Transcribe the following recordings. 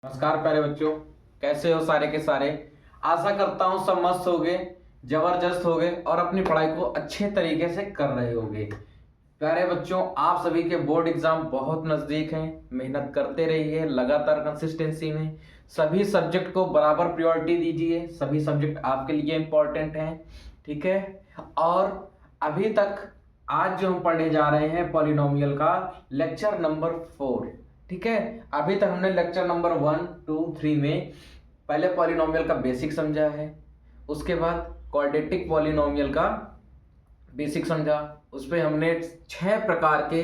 नमस्कार प्यारे बच्चों, कैसे हो सारे के सारे। आशा करता हूँ सब मस्त होगे, जबरदस्त होगे और अपनी पढ़ाई को अच्छे तरीके से कर रहे होगे। प्यारे बच्चों, आप सभी के बोर्ड एग्जाम बहुत नजदीक हैं। मेहनत करते रहिए लगातार कंसिस्टेंसी में। सभी सब्जेक्ट को बराबर प्रायोरिटी दीजिए, सभी सब्जेक्ट आपके लिए इंपॉर्टेंट हैं। ठीक है। और अभी तक आज जो हम पढ़ने जा रहे हैं पॉलिनोमियल का लेक्चर नंबर 4। ठीक है। अभी तक हमने लेक्चर नंबर 1, 2, 3 में पहले पॉलिनोमियल का बेसिक समझा है, उसके बाद क्वाड्रेटिक पॉलिनोमियल का बेसिक समझा। उस पर हमने 6 प्रकार के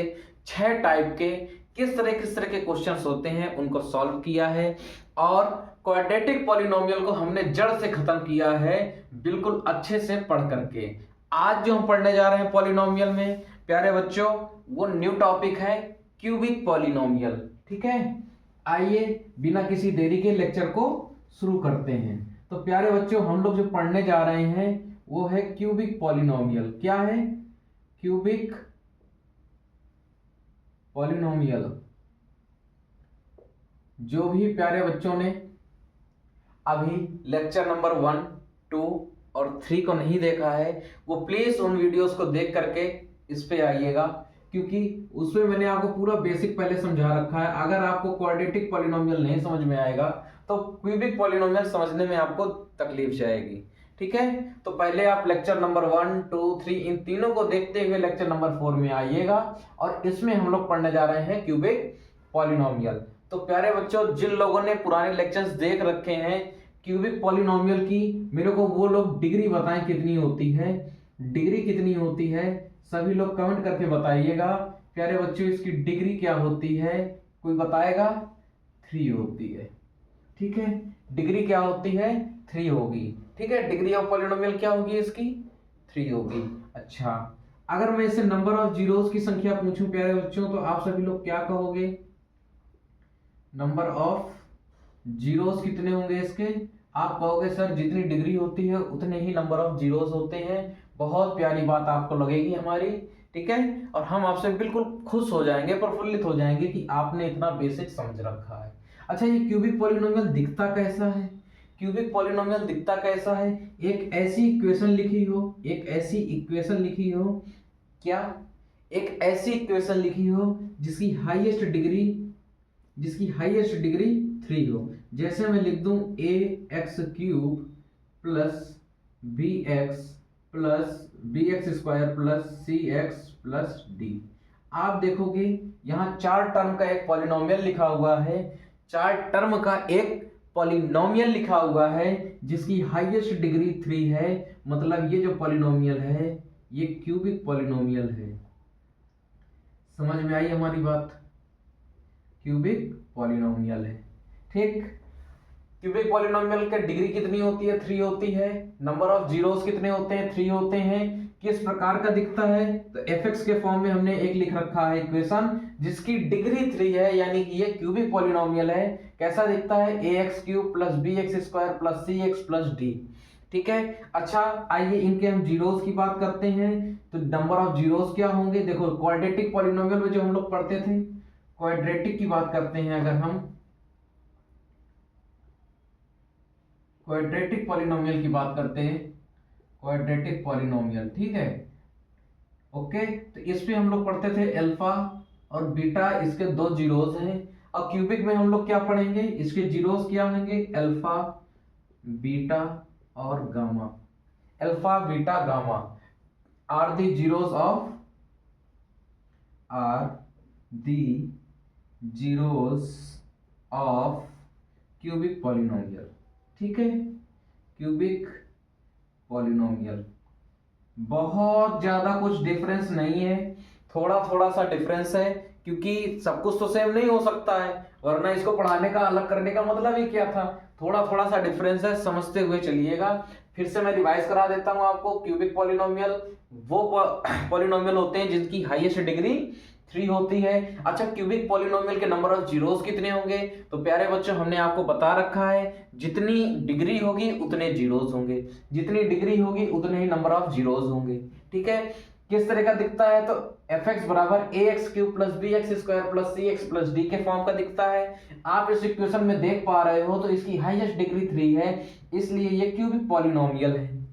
6 टाइप के किस तरह के क्वेश्चंस होते हैं उनको सॉल्व किया है। और क्वाड्रेटिक पॉलिनोमियल को हमने जड़ से खत्म किया है, बिल्कुल अच्छे से पढ़ करके। आज जो हम पढ़ने जा रहे हैं पॉलिनोमियल में प्यारे बच्चों, वो न्यू टॉपिक है क्यूबिक पॉलिनोमियल। ठीक है। आइए बिना किसी देरी के लेक्चर को शुरू करते हैं। तो प्यारे बच्चों, हम लोग जो पढ़ने जा रहे हैं वो है क्यूबिक पॉलिनोमियल। क्या है? Cubic polynomial. जो भी प्यारे बच्चों ने अभी लेक्चर नंबर 1, 2 और 3 को नहीं देखा है वो प्लीज उन वीडियोस को देख करके इस पे आइएगा, क्योंकि उसमें मैंने आपको पूरा बेसिक पहले समझा रखा है। अगर आपको क्वाड्रेटिक पॉलिनोमियल नहीं समझ में आएगा तो क्यूबिक पॉलिनोमियल समझने में आपको तकलीफ जाएगी। ठीक है। तो पहले आप लेक्चर नंबर 1, 2, 3 इन तीनों को देखते हुए लेक्चर नंबर 4 में आइएगा, और इसमें हम लोग पढ़ने जा रहे हैं क्यूबिक पॉलिनोमियल। तो प्यारे बच्चों, जिन लोगों ने पुराने लेक्चर्स देख रखे हैं क्यूबिक पॉलिनोमियल की, मेरे को वो लोग डिग्री बताएं कितनी होती है, डिग्री कितनी होती है। सभी लोग कमेंट करके बताइएगा प्यारे बच्चों, इसकी डिग्री क्या होती है। कोई बताएगा? 3 होती है। ठीक है। डिग्री क्या होती है? 3 होगी। ठीक है। डिग्री ऑफ पॉलिनोमियल क्या होगी इसकी? 3 होगी। अच्छा, अगर मैं इससे नंबर ऑफ जीरोस की संख्या पूछूं प्यारे बच्चों, तो आप सभी लोग क्या कहोगे? नंबर ऑफ जीरोस कितने होंगे इसके? आप कहोगे सर जितनी डिग्री होती है उतने ही नंबर ऑफ जीरोस होते हैं। बहुत प्यारी बात आपको लगेगी हमारी। ठीक है। और हम आपसे बिल्कुल खुश हो जाएंगे, प्रफुल्लित हो जाएंगे कि आपने इतना बेसिक समझ रखा है। अच्छा, ये क्यूबिक पॉलिनोमियल दिखता कैसा है? क्यूबिक पॉलिनोमियल दिखता कैसा है? एक ऐसी इक्वेशन लिखी हो, एक ऐसी इक्वेशन लिखी हो, क्या? एक ऐसी इक्वेशन लिखी हो जिसकी हाईएस्ट डिग्री 3 हो। जैसे मैं लिख दूं ax³ plus bx plus cx plus d। आप देखोगे यहां 4 टर्म का एक पॉलिनोमियल लिखा हुआ है, 4 टर्म का एक पॉलिनोमियल लिखा हुआ है जिसकी हाईएस्ट डिग्री 3 है। मतलब ये जो पॉलिनोमियल है ये क्यूबिक पॉलिनोमियल है। समझ में आई हमारी बात? क्यूबिक पॉलिनोमियल है। ठीक। क्यूबिक पॉलिनोमियल की डिग्री कितनी होती है? 3 होती है। नंबर ऑफ जीरोस कितने होते हैं? 3 होते हैं। किस प्रकार का दिखता है? तो fx के फॉर्म में हमने एक लिख रखा है इक्वेशन जिसकी डिग्री 3 है, यानी कि ये क्यूबिक पॉलिनोमियल है। कैसा दिखता है? ax³ plus bx² plus cx plus d। ठीक है। अच्छा, आइए इनके हम जीरोस की बात करते हैं। तो नंबर ऑफ जीरोस क्या होंगे? देखो, क्वाड्रेटिक पॉलिनोमियल में जो हम लोग पढ़ते थे, क्वाड्रेटिक की बात करते हैं। अगर हम क्वाड्रेटिक पॉलिनोमियल की बात करते हैं, क्वाड्रेटिक पॉलिनोमियल, ठीक है, ओके। तो इस पे हम लोग पढ़ते थे अल्फा और बीटा, इसके 2 जीरोस हैं। और क्यूबिक में हम लोग क्या पढ़ेंगे? इसके जीरोस क्या होंगे? अल्फा, बीटा और gamma. Alpha, beta, gamma are the zeros of cubic polynomial. ठीक है। क्यूबिक पॉलिनोमियल बहुत ज्यादा कुछ डिफरेंस नहीं है, थोड़ा थोड़ा सा डिफरेंस है, क्योंकि सब कुछ तो सेम नहीं हो सकता है, वरना इसको पढ़ाने का अलग करने का मतलब ही क्या था। थोड़ा थोड़ा सा डिफरेंस है, समझते हुए चलिएगा। फिर से मैं रिवाइज करा देता हूं आपको। क्यूबिक पॉलिनोमियल वो पॉलिनोमियल होते हैं जिनकी हाईएस्ट डिग्री 3 होती है। अच्छा, क्यूबिक पॉलिनोमियल के नंबर ऑफ जीरोस कितने होंगे? तो प्यारे बच्चों, हमने आपको बता रखा है जितनी डिग्री होगी उतने जीरोस होंगे, जितनी डिग्री होगी उतने ही नंबर ऑफ जीरोस होंगे। ठीक है। किस तरह का दिखता है, तो एफ एक्स बराबर a x cube plus b x square plus c x plus d के फॉर्म का दिखता है। आप इस इक्वेशन में देख पा रहे हो तो इसकी हाईएस्ट डिग्री 3 है, इसलिए ये क्यूबिक पॉलिनोमियल है।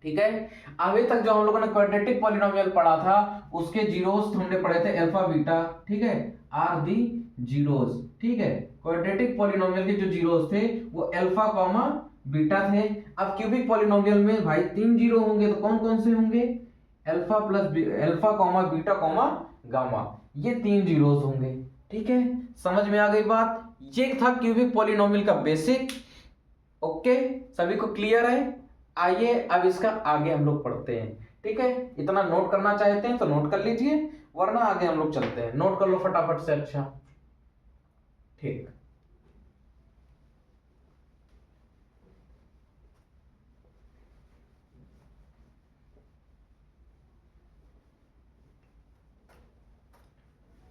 ठीक है, अभी तक जो हम लोगों ने क्वाड्रेटिक पॉलिनोमियल पढ़ा था उसके जीरोस हमने पढ़े थे अल्फा बीटा, ठीक है, आर दी जीरोस। ठीक है, क्वाड्रेटिक पॉलिनोमियल के जो जीरोस थे वो अल्फा कॉमा बीटा थे। अब क्यूबिक पॉलिनोमियल में भाई 3 जीरो होंगे, तो कौन कौन से होंगे, alpha plus alpha comma beta comma gamma, ये 3 जीरोस होंगे। ठीक है, समझ में आ गई बात। ये था क्यूबिक पॉलिनोमियल का बेसिक। ओके, सभी को क्लियर है। आइए अब इसका आगे हम लोग पढ़ते हैं। ठीक है, इतना नोट करना चाहते हैं तो नोट कर लीजिए, वरना आगे हम लोग चलते हैं। नोट कर लो फटाफट से। अच्छा, ठीक,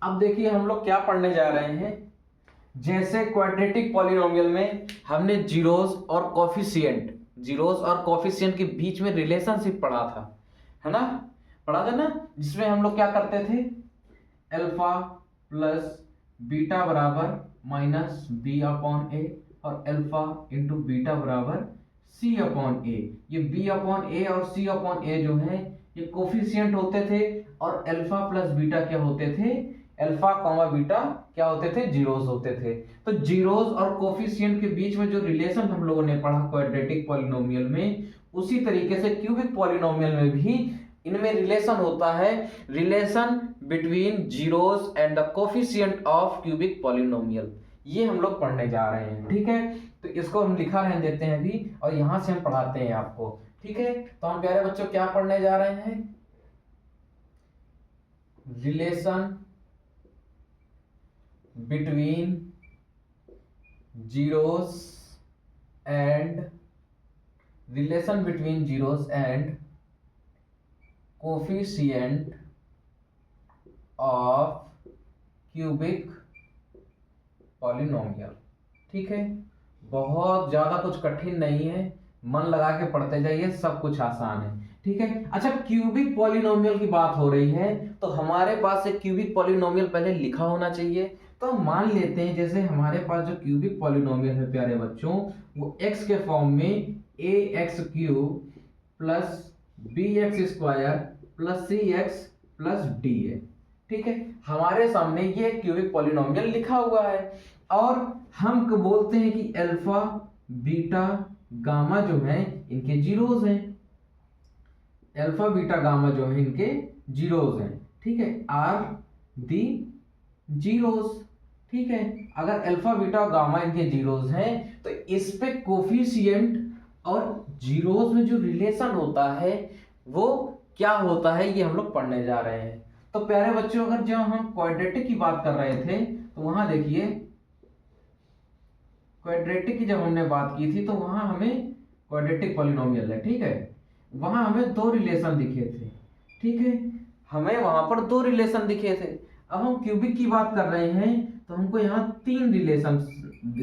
अब देखिए हम लोग क्या पढ़ने जा रहे हैं। जैसे क्वाड्रेटिक पॉलिनोमियल में हमने जीरोस और कोफिशिएंट, जीरोस और कोफिशिएंट के बीच में रिलेशनशिप पढ़ा था, है ना, पढ़ा था ना, जिसमें हम लोग क्या करते थे, अल्फा प्लस बीटा बराबर माइनस बी अपॉन ए और अल्फा इंटू बीटा बराबर सी अपॉन ए। ये बी अपॉन ए और सी अपॉन ए जो है ये कोफिशिएंट होते थे, और अल्फा प्लस बीटा क्या होते थे, अल्फा कॉमा बीटा क्या होते थे, जीरोस होते थे। तो जीरोस और कोफिशिएंट के बीच में जो रिलेशन हम लोगों ने पढ़ा क्वाड्रेटिक पॉलिनोमियल में, उसी तरीके से क्यूबिक पॉलिनोमियल में भी इनमें रिलेशन होता है, relation between zeros and the coefficient of cubic polynomial. ये हम लोग पढ़ने जा रहे हैं। ठीक है, तो इसको हम लिखा रहने देते हैं अभी, और यहां से हम पढ़ाते हैं आपको। ठीक है, तो हम प्यारे बच्चों क्या पढ़ने जा रहे हैं, relation between zeros and coefficient of cubic polynomial. ठीक है, बहुत ज्यादा कुछ कठिन नहीं है, मन लगा के पढ़ते जाइए, सब कुछ आसान है। ठीक है, अच्छा, क्यूबिक पॉलिनोमियल की बात हो रही है तो हमारे पास एक क्यूबिक पॉलिनोमियल पहले लिखा होना चाहिए। तो हम मान लेते हैं जैसे हमारे पास जो क्यूबिक पॉलिनोमियल है प्यारे बच्चों, वो x के फॉर्म में a x cube plus b x square plus c x plus d है। ठीक है, हमारे सामने ये क्यूबिक पॉलिनोमियल लिखा हुआ है, और हम बोलते हैं कि अल्फा बीटा गामा जो है इनके जीरोस हैं, अल्फा बीटा गामा जो है इनके जीरोस हैं। ठीक है, आर दी जीरोस। ठीक है, अगर अल्फा बीटा और गामा इनके जीरोस हैं तो इस पे कोफिशिएंट और जीरोस में जो रिलेशन होता है वो क्या होता है, ये हम लोग पढ़ने जा रहे हैं। तो प्यारे बच्चों, अगर जब हम क्वाड्रेटिक की बात कर रहे थे तो वहां देखिए, क्वाड्रेटिक की जब हमने बात की थी तो वहां हमें क्वाड्रेटिक पॉलिनोमियल है, ठीक है, वहां हमें 2 रिलेशन दिखे थे। ठीक है, हमें वहां पर 2 रिलेशन दिखे थे। अब हम क्यूबिक की बात कर रहे हैं तो हमको यहाँ 3 रिलेशन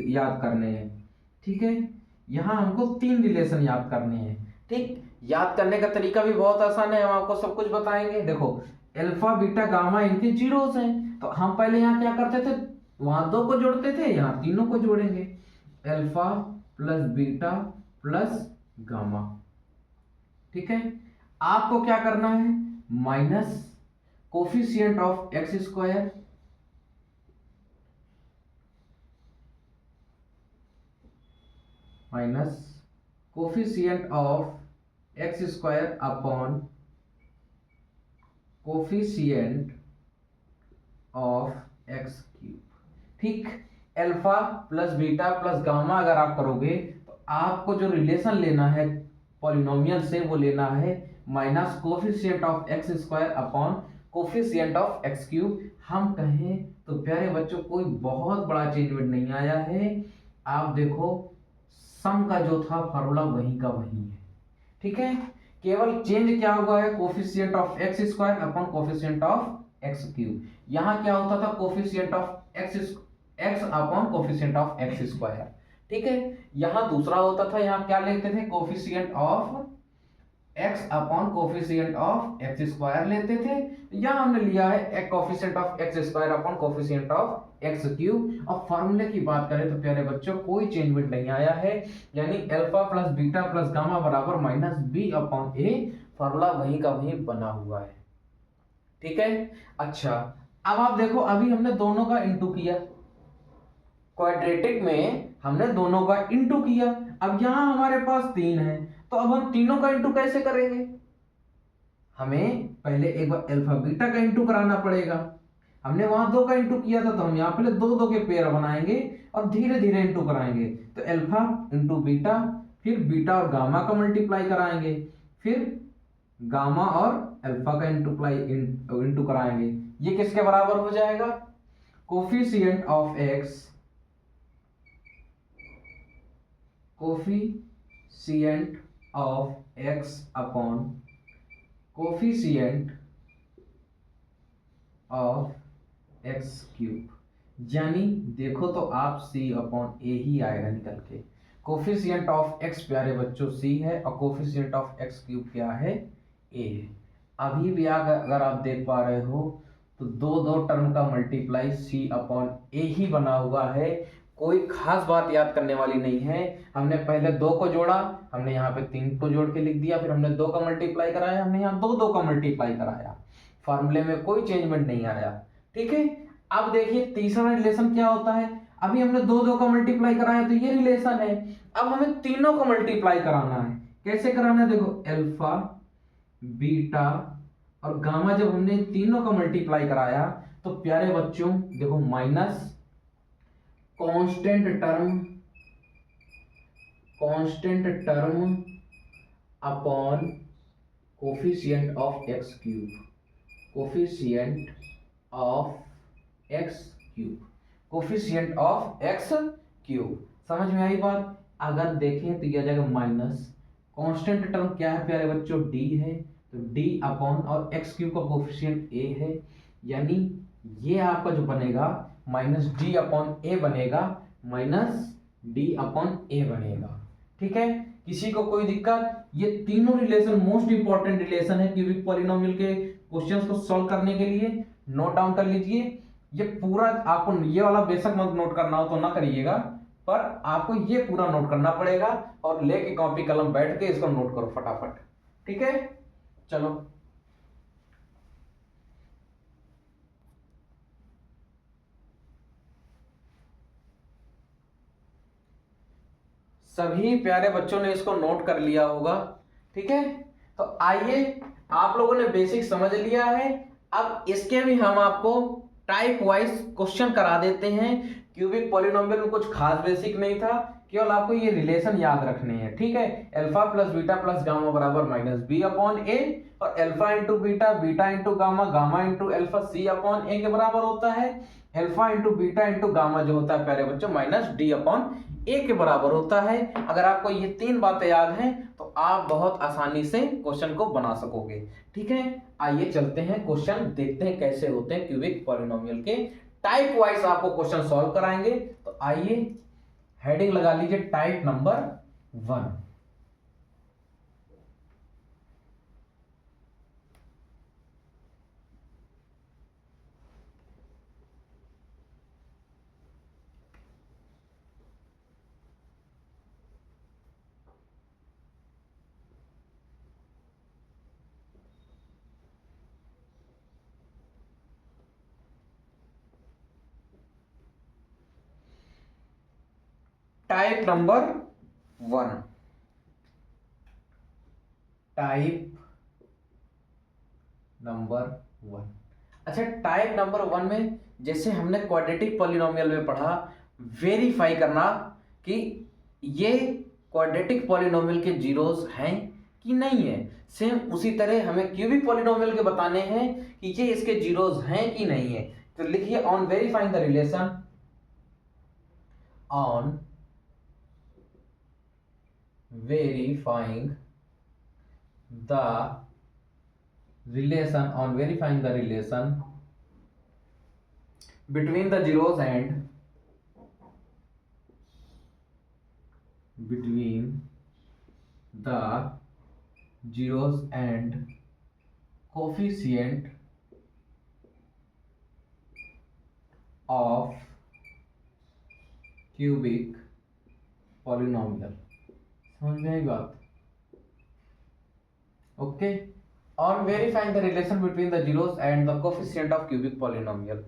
याद करने हैं। ठीक है, यहाँ हमको 3 रिलेशन याद करने हैं। ठीक, याद करने का तरीका भी बहुत आसान है, हम आपको सब कुछ बताएंगे। देखो, अल्फा बीटा गामा इनके जीरोस हैं, तो हम पहले यहाँ क्या करते थे, वहां 2 को जोड़ते थे, यहाँ तीनों को जोड़ेंगे, alpha plus beta plus gamma. ठीक है, आपको क्या करना है, minus coefficient of x square minus coefficient of x square upon coefficient of x cube. ठीक, alpha plus beta plus gamma अगर आप करोगे तो आपको जो रिलेशन लेना है पॉलिनोमियल से वो लेना है minus coefficient of x square upon coefficient of x cube. हम कहें तो प्यारे बच्चों कोई बहुत बड़ा चेंजमेंट नहीं आया है। आप देखो, सम का जो था फॉर्मूला वही का वही है। ठीक है, केवल चेंज क्या हुआ है, coefficient of x square upon coefficient of x cube. यहाँ क्या होता था, coefficient of x upon coefficient of x square. ठीक है, यहाँ दूसरा होता था, यहाँ क्या लेते थे, coefficient of x upon coefficient of x square लेते थे, यहाँ हमने लिया है coefficient of x square upon coefficient of x cube. अब फार्मूले की बात करें तो प्यारे बच्चों कोई चेंजमेंट नहीं आया है, यानी alpha plus beta plus gamma बराबर माइनस बी अपॉन ए, फार्मूला वहीं का वहीं बना हुआ है। ठीक है, अच्छा अब आप देखो अभी हमने दोनों का इंटू किया, क्वाड्रेटिक में हमने दोनों का इंटू किया, अब यहां हमारे पास 3 है, तो अब हम तीनों का इंटू कैसे करेंगे? हमें पहले एक बार अल्फा बीटा का इंटू कराना पड़ेगा। हमने वहां 2 का इंटू किया था, तो हम यहाँ पहले 2 के पेयर बनाएंगे और धीरे धीरे इंटू कराएंगे। तो अल्फा इंटू बीटा, फिर बीटा और गामा का मल्टीप्लाई कराएंगे, फिर गामा और अल्फा का इंटू कराएंगे। ये किसके बराबर हो जाएगा? Coefficient of x, coefficient of x upon coefficient of x cube, यानी देखो तो आप सी अपॉन ए ही आएगा निकल के। कोफिशिएंट ऑफ एक्स प्यारे बच्चों सी है और कोफिशिएंट ऑफ एक्स क्यूब क्या है? ए है। अभी भी अगर आप देख पा रहे हो तो दो टर्म का मल्टीप्लाई सी अपॉन ए ही बना हुआ है, कोई खास बात याद करने वाली नहीं है। हमने पहले 2 को जोड़ा, हमने यहाँ पे 3 को जोड़ के लिख दिया, फिर हमने 2 का मल्टीप्लाई कराया, हमने यहाँ 2 का मल्टीप्लाई कराया, फार्मूले में कोई चेंजमेंट नहीं आया। ठीक है, अब देखिए तीसरा रिलेशन क्या होता है। अभी हमने 2 का मल्टीप्लाई कराया तो ये रिलेशन है, अब हमें तीनों का मल्टीप्लाई कराना है। कैसे कराना है? देखो अल्फा बीटा और गामा, जब हमने तीनों का मल्टीप्लाई कराया तो प्यारे बच्चों देखो minus constant term upon coefficient of x cube, coefficient of x cube, coefficient of x cube. समझ में आई बात? अगर देखें तो यह आ जाएगा माइनस कांस्टेंट टर्म क्या है प्यारे बच्चों? डी है, तो डी अपॉन और एक्स क्यूब का कोफिशिएंट ए है, यानी ये आपका जो बनेगा माइनस डी अपॉन ए बनेगा, माइनस डी अपॉन ए बनेगा। ठीक है, किसी को कोई दिक्कत? ये तीनों रिलेशन मोस्ट इंपॉर्टेंट रिलेशन है क्यूबिक पॉलिनोमियल के क्वेश्चंस को सॉल्व करने के लिए, नोट डाउन कर लीजिए। ये पूरा आपको, ये वाला बेशक मत नोट करना हो तो ना करिएगा, पर आपको ये पूरा नोट करना पड़ेगा और लेके कॉपी कलम बैठ के इसको नोट करो फटाफट। ठीक है, चलो सभी प्यारे बच्चों ने इसको नोट कर लिया होगा। ठीक है, तो आइए, आप लोगों ने बेसिक समझ लिया है, अब इसके भी हम आपको टाइप वाइज क्वेश्चन करा देते हैं। क्यूबिक पॉलिनोमियल में कुछ खास बेसिक नहीं था, केवल आपको ये रिलेशन याद रखने हैं। ठीक है, alpha plus beta plus gamma बराबर माइनस बी अपॉन ए, और alpha into beta, beta into gamma, gamma into alpha C upon A के बराबर होता है। Alpha into beta into gamma जो होता है प्यारे बच्चों माइनस डी अपॉन ए के बराबर होता है। अगर आपको ये 3 बातें याद हैं तो आप बहुत आसानी से क्वेश्चन को बना सकोगे। ठीक है, आइए चलते हैं क्वेश्चन देखते हैं कैसे होते हैं क्यूबिक पॉलिनोमियल के, टाइप वाइज आपको क्वेश्चन सॉल्व कराएंगे। तो आइए हेडिंग लगा लीजिए type number 1। Type number 1, type number 1। अच्छा, टाइप नंबर 1 में जैसे हमने क्वाड्रेटिक पॉलिनोमियल में पढ़ा, वेरीफाई करना कि ये क्वाड्रेटिक पॉलिनोमियल के जीरोस हैं कि नहीं है। सेम उसी तरह हमें क्यूबिक पॉलिनोमियल के बताने हैं कि ये इसके जीरोस हैं कि नहीं है। तो लिखिए on verifying the relation, on verifying the relation, on verifying the relation between the zeros and between the zeros and coefficient of cubic polynomial। समझ में आई बात? ओके। और verifying the relation between the zeros and the coefficient of cubic polynomial.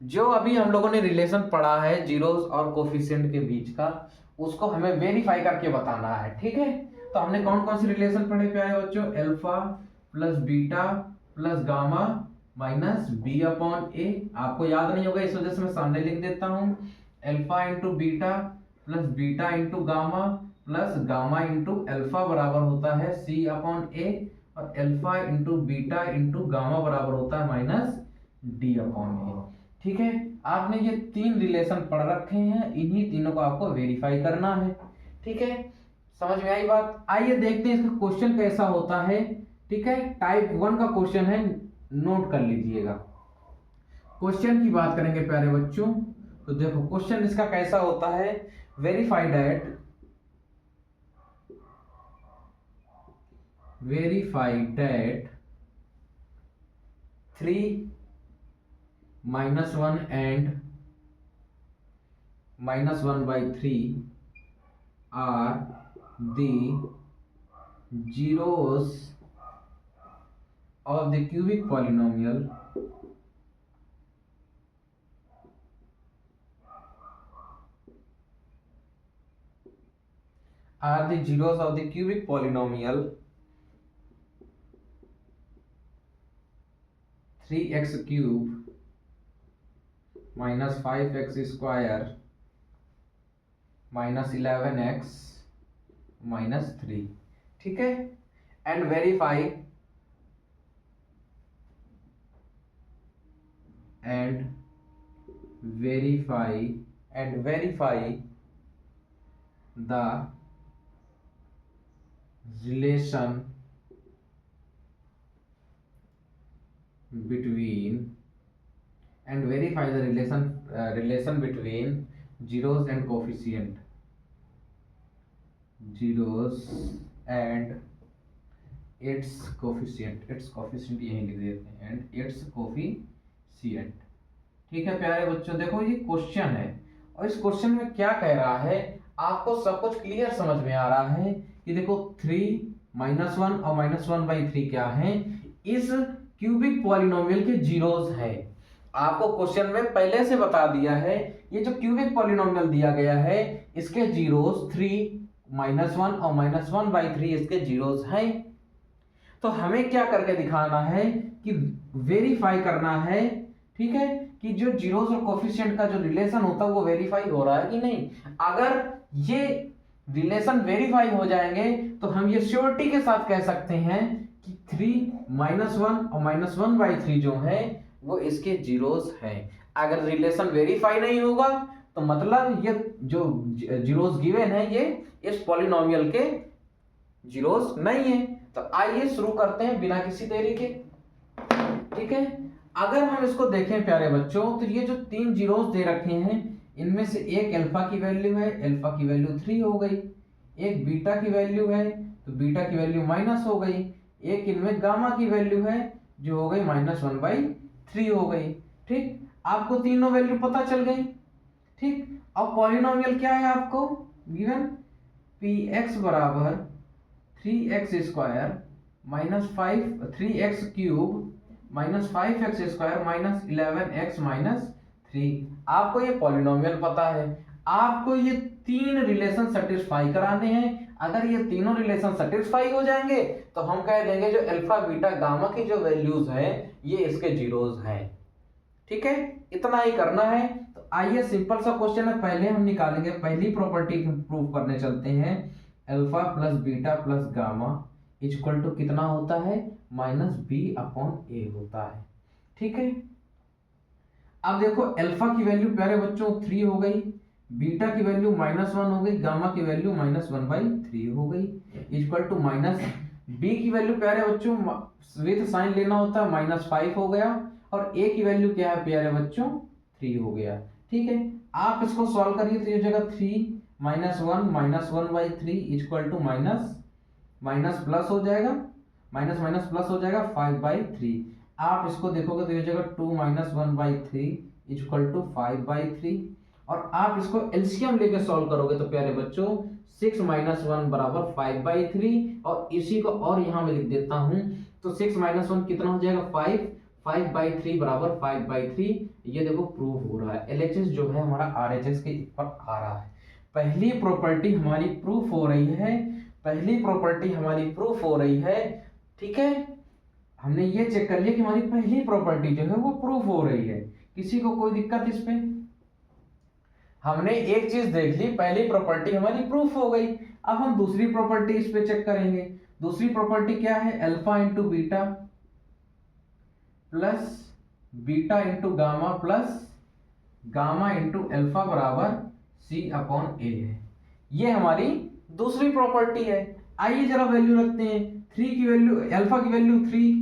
जो अभी हम लोगों ने relation पढ़ा है जीरोस और कोफिशिएंट के बीच का, उसको हमें वेरीफाई करके बताना है। ठीक है, तो हमने कौन कौन से रिलेशन पढ़े प्यारे बच्चों? Alpha plus beta plus gamma minus B upon A. आपको याद नहीं होगा, इस वजह से मैं सामने लिख देता हूं। Alpha into beta plus beta into gamma plus gamma into alpha बराबर होता है सी अपॉन ए, और alpha into beta into gamma बराबर होता है माइनस डी अपॉन ए। ठीक है, आपने ये तीन रिलेशन पढ़ रखे हैं, इन्हीं तीनों को आपको वेरीफाई करना है। ठीक है, समझ में आई बात? आइए देखते हैं इसका क्वेश्चन कैसा होता है। ठीक है, टाइप 1 का क्वेश्चन है, नोट कर लीजिएगा। क्वेश्चन की बात करेंगे प्यारे बच्चों, तो देखो क्वेश्चन इसका कैसा होता है। Verify that three minus one and -1/3 are the zeros of the cubic polynomial are the zeros of the cubic polynomial 3x cube minus 5x square minus 11x minus 3। ठीक है, and verify the relation between zeros and coefficient its coefficient यहीं लिख देते हैं, and its coefficient। ठीक है प्यारे बच्चों, देखो ये क्वेश्चन है, और इस क्वेश्चन में क्या कह रहा है, आपको सब कुछ क्लियर समझ में आ रहा है कि देखो 3 -1 और -1/3 क्या है, इस क्यूबिक पॉलिनोमियल के जीरोस है। आपको क्वेश्चन में पहले से बता दिया है, ये जो क्यूबिक पॉलिनोमियल दिया गया है इसके जीरोस 3 -1 और -1/3 इसके जीरोस हैं। तो हमें क्या करके दिखाना है कि वेरीफाई करना है। ठीक है, कि जो जीरोस और कोफिशिएंट का जो रिलेशन होता है वो वेरीफाई हो रहा है कि नहीं। अगर ये रिलेशन वेरीफाई हो जाएंगे तो हम ये श्योरिटी के साथ कह सकते हैं कि 3 -1 और -1/3 जो है वो इसके जीरोस हैं। अगर रिलेशन वेरीफाई नहीं होगा तो मतलब ये जो जीरोस गिवन है ये इस पॉलिनोमियल के जीरोस नहीं है। तो आइए शुरू करते हैं बिना किसी देरी के। ठीक है, अगर हम इसको देखें प्यारे बच्चों, तो ये जो तीन जीरोस दे रखे हैं इनमें से एक अल्फा की वैल्यू है, अल्फा की वैल्यू 3 हो गई। एक बीटा की वैल्यू है तो बीटा की वैल्यू माइनस हो गई। एक इनमें गामा की वैल्यू है जो हो गई -1/3 हो गई। ठीक, आपको तीनों वैल्यू पता चल गई। ठीक, अब पॉलिनोमियल क्या है आपको गिवन, px बराबर 3x square -3x cube -5x square -11x -3। आपको ये पॉलिनोमियल पता है, आपको ये तीन रिलेशन सेटिस्फाई कराने हैं। अगर ये तीनों रिलेशन सेटिस्फाई हो जाएंगे तो हम कह देंगे जो अल्फा बीटा गामा की जो वैल्यूज हैं ये इसके जीरोस हैं। ठीक है, इतना ही करना है। तो आइए सिंपल सा क्वेश्चन है, पहले हम निकालेंगे, पहली प्रॉपर्टी प्रूव करने चलते हैं। Alpha plus beta plus gamma equal to कितना होता है, -b/a होता है। ठीक है, अब देखो अल्फा की वैल्यू प्यारे बच्चों 3 हो गई, बीटा की वैल्यू -1 हो गई, गामा की वैल्यू -1/3 हो गई, इक्वल टू बी की वैल्यू प्यारे बच्चों विद साइन लेना होता है -5 हो गया, और ए की वैल्यू क्या है प्यारे बच्चों 3 हो गया। ठीक है, आप इसको सॉल्व करिए तो ये जगह 3 -1 -1/3 इक्वल टू माइनस प्लस हो जाएगा माइनस माइनस प्लस हो जाएगा 5/3। आप इसको देखोगे तो ये हो जाएगा 2 माइनस 1/3 इक्वल टू 5/3। और आप इसको एलसीएम लेके सॉल्व करोगे तो प्यारे बच्चों 6 माइनस 1 बराबर 5/3। और इसी को और यहाँ मैं लिख देता हूँ, तो 6 माइनस 1 कितना हो जाएगा 5, 5/3 बराबर 5/3। ये देखो प्रूफ हो रहा है, एलएचएस जो है हमारा आरएचएस के ऊपर आ रहा है। पहली प्रॉपर्टी हमारी प्रूफ हो रही है, पहली प्रॉपर्टी हमारी प्रूफ हो रही है। ठीक है, हमने ये चेक कर लिया कि हमारी पहली प्रॉपर्टी जो है वो प्रूफ हो रही है। किसी को कोई दिक्कत इस पे? हमने एक चीज देख ली, पहली प्रॉपर्टी हमारी प्रूफ हो गई। अब हम दूसरी प्रॉपर्टी इस पे चेक करेंगे। दूसरी प्रॉपर्टी क्या है? Alpha into beta plus beta into gamma plus gamma into alpha बराबर सी अपॉन ए है। ये हमारी दूसरी प्रॉपर्टी है। आइए जरा वैल्यू रखते हैं। 3 की वैल्यू, अल्फा की वैल्यू 3,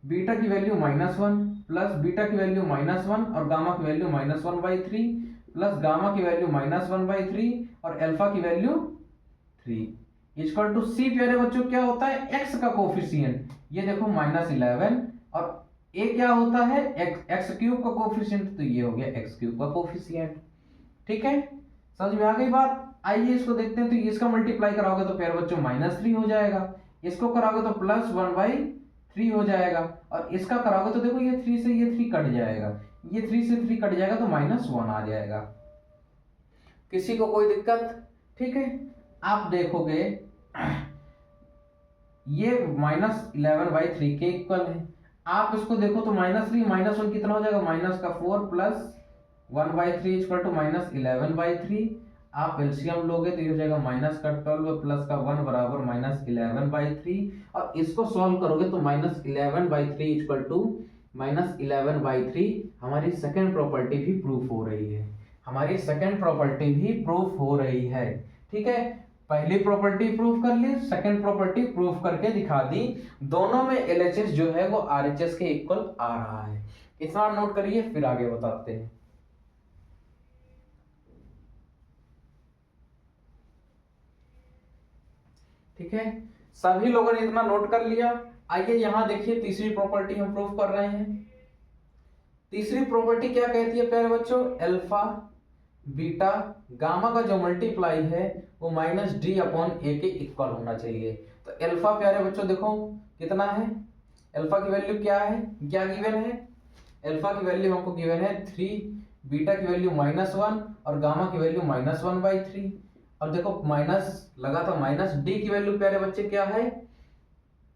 बीटा की वैल्यू -1 प्लस बीटा की वैल्यू -1 और गामा की वैल्यू -1/3 प्लस गामा की वैल्यू -1/3 और अल्फा की वैल्यू 3 इक्वल टू सी। प्यारे बच्चों क्या होता है? एक्स का कोफिशिएंट। ये देखो -11 और ए क्या होता है? एक्स क्यूब का कोफिशिएंट, तो ये हो गया एक्स क्यूब का कोफिशिएंट। ठीक है, समझ में आ गई बात? आइए इसको देखते हैं। तो इसका मल्टीप्लाई कराओगे तो प्यारे बच्चों -3 हो जाएगा, इसको कराओगे तो +1/3 हो जाएगा और इसका कराओगे तो देखो ये 3 से ये 3 कट जाएगा, ये 3 से 3 कट जाएगा तो -1 आ जाएगा। किसी को कोई दिक्कत? ठीक है, आप देखोगे ये -11/3 के इक्वल है। आप इसको देखो तो -3 -1 कितना हो जाएगा? -4 प्लस 1/3 इक्वल टू -11/3। आप एलसीएम लोगे तो ये हो जाएगा -12 प्लस का 1 बराबर -11/3 और इसको सॉल्व करोगे तो -11/3 इक्वल टू -11/3। हमारी सेकंड प्रॉपर्टी भी प्रूफ हो रही है, हमारी सेकंड प्रॉपर्टी भी प्रूफ हो रही है। ठीक है, पहली प्रॉपर्टी प्रूफ कर ली, सेकंड प्रॉपर्टी प्रूफ करके दिखा दी। दोनों में एलएचएस जो है वो आरएचएस के इक्वल आ रहा है। इतना नोट करिए, फिर आगे बताते हैं। ठीक है, सभी लोगों ने इतना नोट कर लिया। आइए यहां देखिए, तीसरी प्रॉपर्टी हम प्रूफ कर रहे हैं। तीसरी प्रॉपर्टी क्या कहती है प्यारे बच्चों? अल्फा बीटा गामा का जो मल्टीप्लाई है वो -d अपॉन ए के इक्वल होना चाहिए। तो अल्फा प्यारे बच्चों देखो कितना है, अल्फा की वैल्यू क्या है, क्या गिवन है? अल्फा की वैल्यू हमको गिवन है 3, बीटा की वैल्यू -1 और गामा की वैल्यू -1/3। और देखो माइनस लगा था, -d की वैल्यू प्यारे बच्चे क्या है?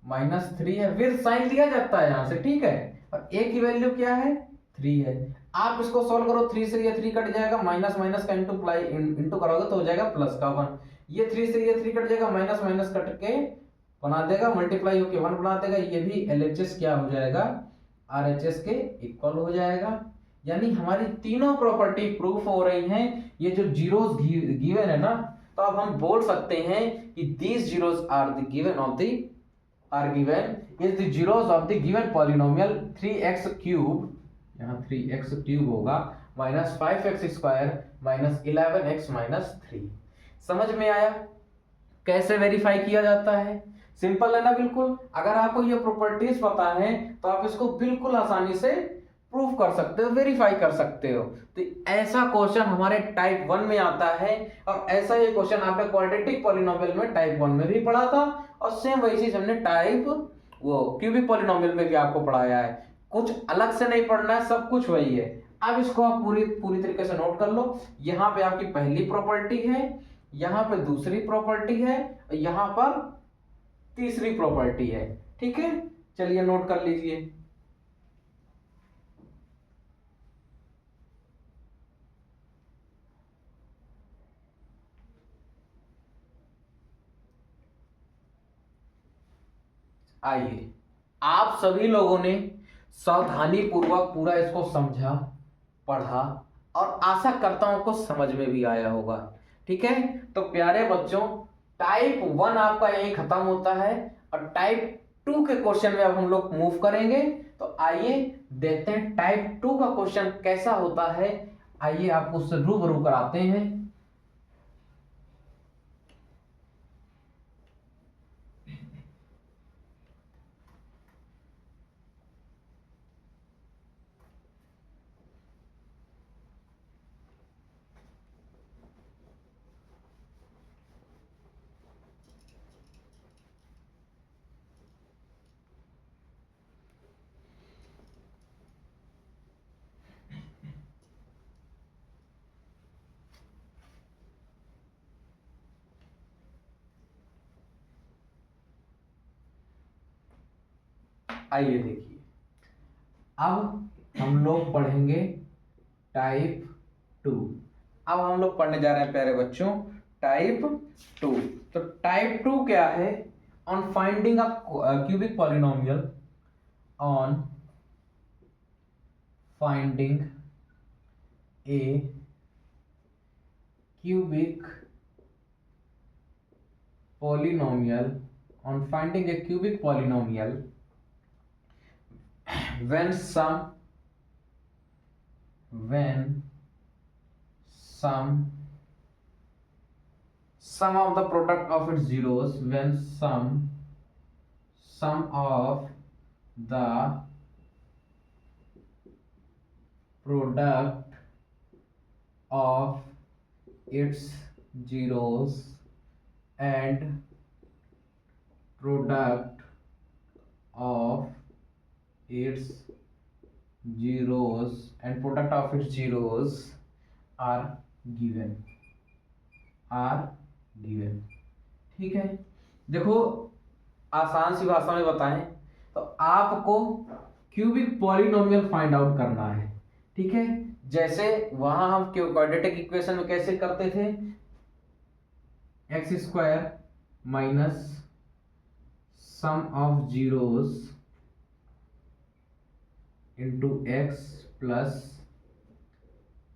-3 है, विद साइन लिया जाता है यहां से। ठीक है, और a की वैल्यू क्या है? 3 है। आप इसको सॉल्व करो, 3 से ये 3 कट जाएगा, माइनस माइनस का इंटू करोगे तो हो जाएगा +1। ये 3 से ये 3 कट जाएगा, माइनस माइनस कट के बना देगा, मल्टीप्लाई होके 1 बना देगा। ये भी एलएचएस क्या हो जाएगा? आरएचएस के इक्वल हो जाएगा। यानी हमारी तीनों प्रॉपर्टी प्रूफ हो रही हैं। ये जो जीरोस गिवन है ना, तो अब हम बोल सकते हैं कि these zeros are the given of the are given is the zeros of the given polynomial 3x cube, यहाँ 3x क्यूब होगा -5x स्क्वायर -11x -3। समझ में आया कैसे वेरीफाई किया जाता है? सिंपल है ना बिल्कुल। अगर आपको ये प्रॉपर्टीज पता है तो आप इसको बिल्कुल आसानी से प्रूफ कर सकते हो, वेरीफाई कर सकते हो। तो ऐसा क्वेश्चन हमारे टाइप 1 में आता है और ऐसा ये क्वेश्चन आपने क्वाड्रेटिक पॉलिनोमियल में टाइप 1 में भी पढ़ा था और सेम वही चीज हमने टाइप वो क्यूबिक पॉलिनोमियल में भी आपको पढ़ाया है। कुछ अलग से नहीं पढ़ना है, सब कुछ वही है। अब इसको आप पूरी तरीके से नोट कर लो। यहाँ पे आपकी पहली प्रॉपर्टी है, यहाँ पे दूसरी प्रॉपर्टी है और यहाँ पर तीसरी प्रॉपर्टी है। ठीक है, चलिए नोट कर लीजिए। आइए, आप सभी लोगों ने सावधानी पूर्वक पूरा इसको समझा, पढ़ा और आशा करता हूं कुछ समझ में भी आया होगा। ठीक है, तो प्यारे बच्चों टाइप 1 आपका यही खत्म होता है और टाइप 2 के क्वेश्चन में अब हम लोग मूव करेंगे। तो आइए देखते हैं टाइप 2 का क्वेश्चन कैसा होता है। आइए आपको उससे रूबरू कराते हैं। आइए देखिए, अब हम लोग पढ़ेंगे टाइप 2। अब हम लोग पढ़ने जा रहे हैं प्यारे बच्चों टाइप 2। तो टाइप 2 क्या है? On finding a cubic polynomial, on finding A cubic polynomial, on finding a cubic polynomial when sum of the product of its zeros, when sum of the product of its zeros and product of its zeros are given। ठीक है, देखो आसान सी भाषा में बताएं तो आपको cubic polynomial find out करना है। ठीक है, जैसे वहां हम क्वाड्रेटिक इक्वेशन में कैसे करते थे, x square minus sum of zeros into x plus